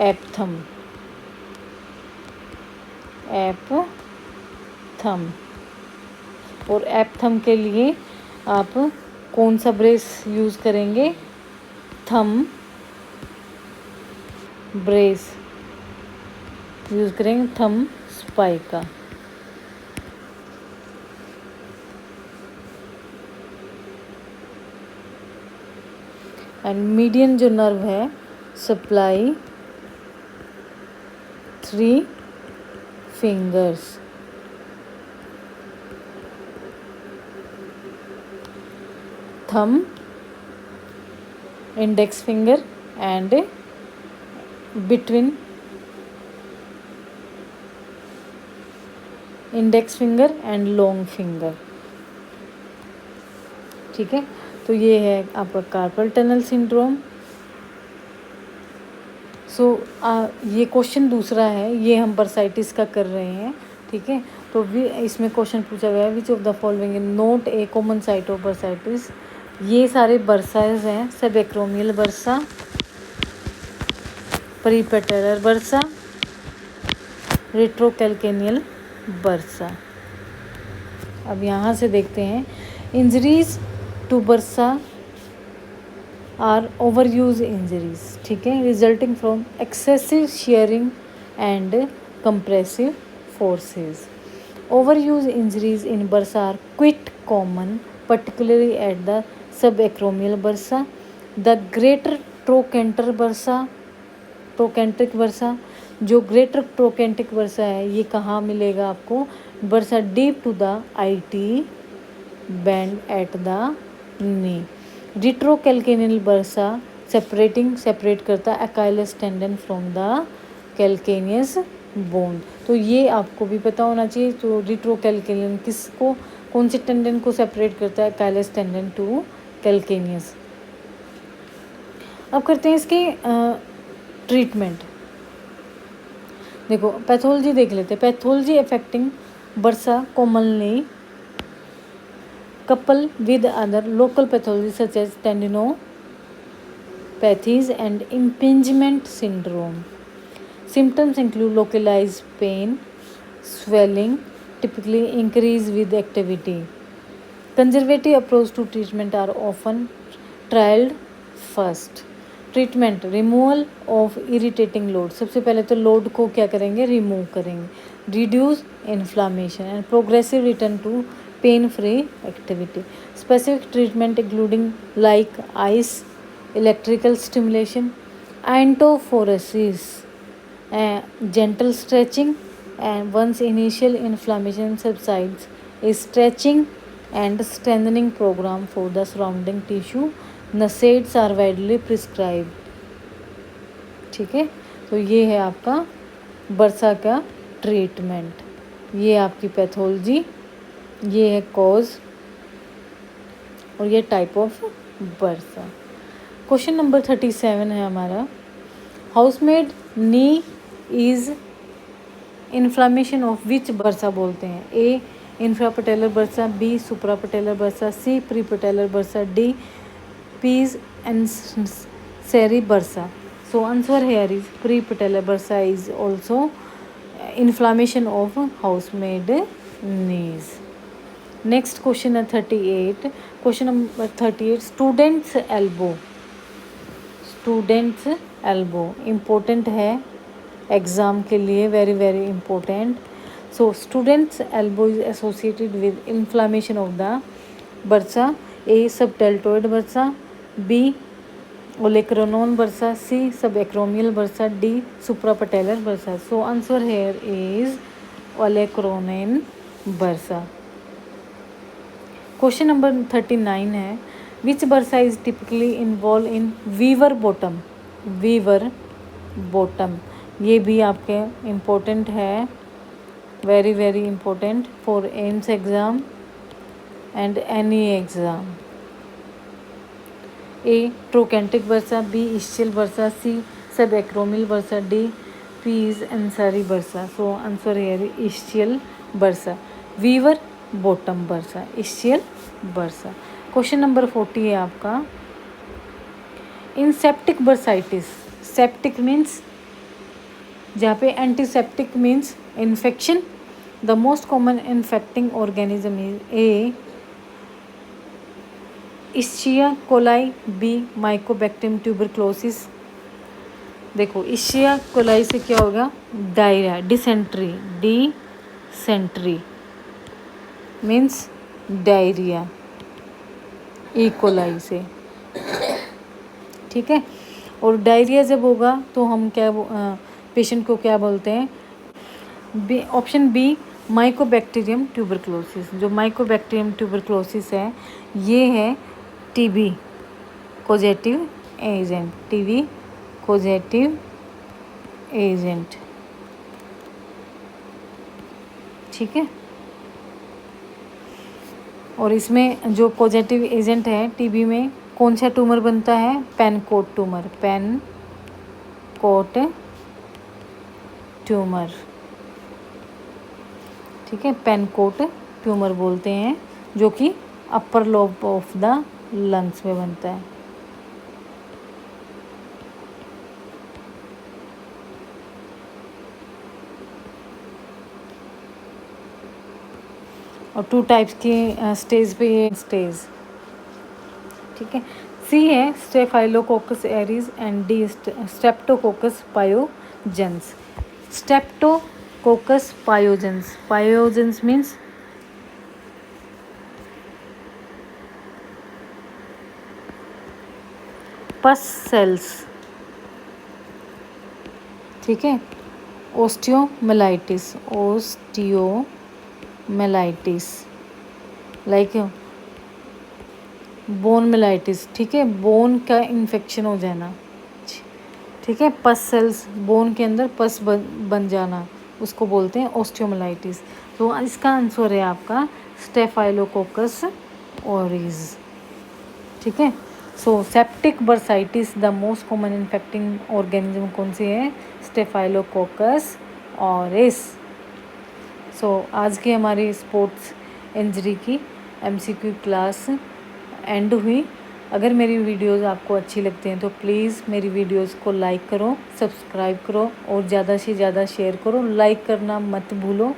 एपथम और एपथम के लिए आप कौन सा ब्रेस यूज़ करेंगे? थम ब्रेस यूज़ करेंगे, थम स्पाइका। एंड मीडियन जो नर्व है supply 3 fingers, thumb, index finger and between index finger and long finger। ठीक है, तो ये है आपका कार्पल टनल सिंड्रोम। सो ये क्वेश्चन दूसरा है, ये हम बर्साइटिस का कर रहे हैं, ठीक है। तो भी इसमें क्वेश्चन पूछा गया है which of the following not a common site of bursitis. ये सारे बर्साइज हैं, subacromial bursa, prepatellar bursa, retrocalcaneal bursa. अब यहाँ से देखते हैं, injuries to bursa are over use injuries, ठीक है, resulting from excessive shearing and compressive forces. Overuse injuries in bursa are quite common, particularly at the subacromial bursa. The greater trochanteric bursa, जो greater trochanteric bursa है, ये कहाँ मिलेगा आपको? bursa deep to the IT band at the knee. Retrocalcaneal bursa separate करता Achilles tendon from the calcaneus bone. तो ये आपको भी पता होना चाहिए। तो रिट्रोकैल्केनियन किसको, कौन से टेंडन को सेपरेट करता है? अकाइलस टेंडन टू कैल्केनियस। अब करते हैं इसके ट्रीटमेंट। देखो पैथोलॉजी देख लेते हैं। Pathology affecting bursa commonly couple with other local pathologies such as tendinopathies and impingement syndrome. Symptoms include localized pain, swelling, typically increase with activity. Conservative approach to treatment are often trialed first. Treatment removal of irritating load. सबसे पहले तो load को क्या करेंगे? Remove करेंगे। Reduce inflammation and progressive return to pain-free activity. Specific treatment including like ice, electrical stimulation, antophoresis, gentle stretching, and once initial inflammation subsides, a stretching and strengthening program for the surrounding tissue. NSAIDs are widely prescribed। ठीक है, तो ये है आपका bursa का treatment, ये आपकी pathology, ये है कॉज और ये type of bursa. Question number 37 है हमारा, housemaid knee is inflammation of which bursa बोलते हैं? A infrapatellar bursa, B suprapatellar bursa, C prepatellar bursa, D peas and seri bursa. So answer here is pre-patellar bursa is also inflammation of housemaid knees. Next question है 38. Question number 38. Student's elbow. Student's elbow important है exam के लिए, very important. So student's elbow is associated with inflammation of the bursa. A. subdeltoid bursa, B. olecranon bursa, C. subacromial bursa, D. suprapatellar bursa. So answer here is olecranon bursa. Question number 39 है which bursa is typically involved in weaver bottom. weaver bottom ये भी आपके important है, very important for AIMS exam and any exam. A. trochanteric bursa, B. ischial bursa, C. subacromial bursa, D. Peas ansari bursa. So answer here is ischial bursa. weaver bottom bursa, ischial bursa. Question number 40 है आपका. In septic bursitis, septic means जहाँ पे antiseptic means infection. The most common infecting organism is A. इश्चिया coli, B. Mycobacterium tuberculosis. देखो इश्चिया coli से क्या होगा, diarrhoea, dysentery, dysentery means diarrhoea E coli से, ठीक है. और डायरिया जब होगा तो हम क्या पेशेंट को क्या बोलते हैं. B, option B Mycobacterium tuberculosis. जो माइकोबैक्टीरियम ट्यूबरक्लोसिस है ये है TB causative agent, TB causative agent, ठीक है. और इसमें जो पॉजिटिव एजेंट है टीबी में कौन सा ट्यूमर बनता है, पेनकोट ट्यूमर, पेनकोट ट्यूमर, ठीक है. पेनकोट ट्यूमर बोलते हैं जो कि upper lobe of the lungs में बनता है. और 2 टाइप्स की स्टेज पे ये स्टेज, ठीक है. सी है staphylococcus Aries and D Streptococcus pyogenes. Streptococcus pyogenes, pyogenes means पस सेल्स, ठीक है. ओस्टियोमेलाइटिस, ओस्टियोमेलाइटिस लाइक बोन मेलाइटिस, ठीक है. बोन का इन्फेक्शन हो जाना, ठीक है. पस सेल्स, बोन के अंदर पस बन जाना, उसको बोलते हैं ओस्टियोमेलाइटिस. तो इसका आंसर है आपका स्टेफाइलोकोकस ओरिस, ठीक है. So septic bursitis the most common infecting organism कौन सी है, स्टेफाइलोकोकस ओरिस. सो आज की हमारी स्पोर्ट्स इंजरी की MCQ क्लास एंड हुई. अगर मेरी वीडियोस आपको अच्छी लगती हैं तो प्लीज़ मेरी वीडियोस को लाइक करो, सब्सक्राइब करो और ज़्यादा से ज़्यादा शेयर करो. लाइक करना मत भूलो.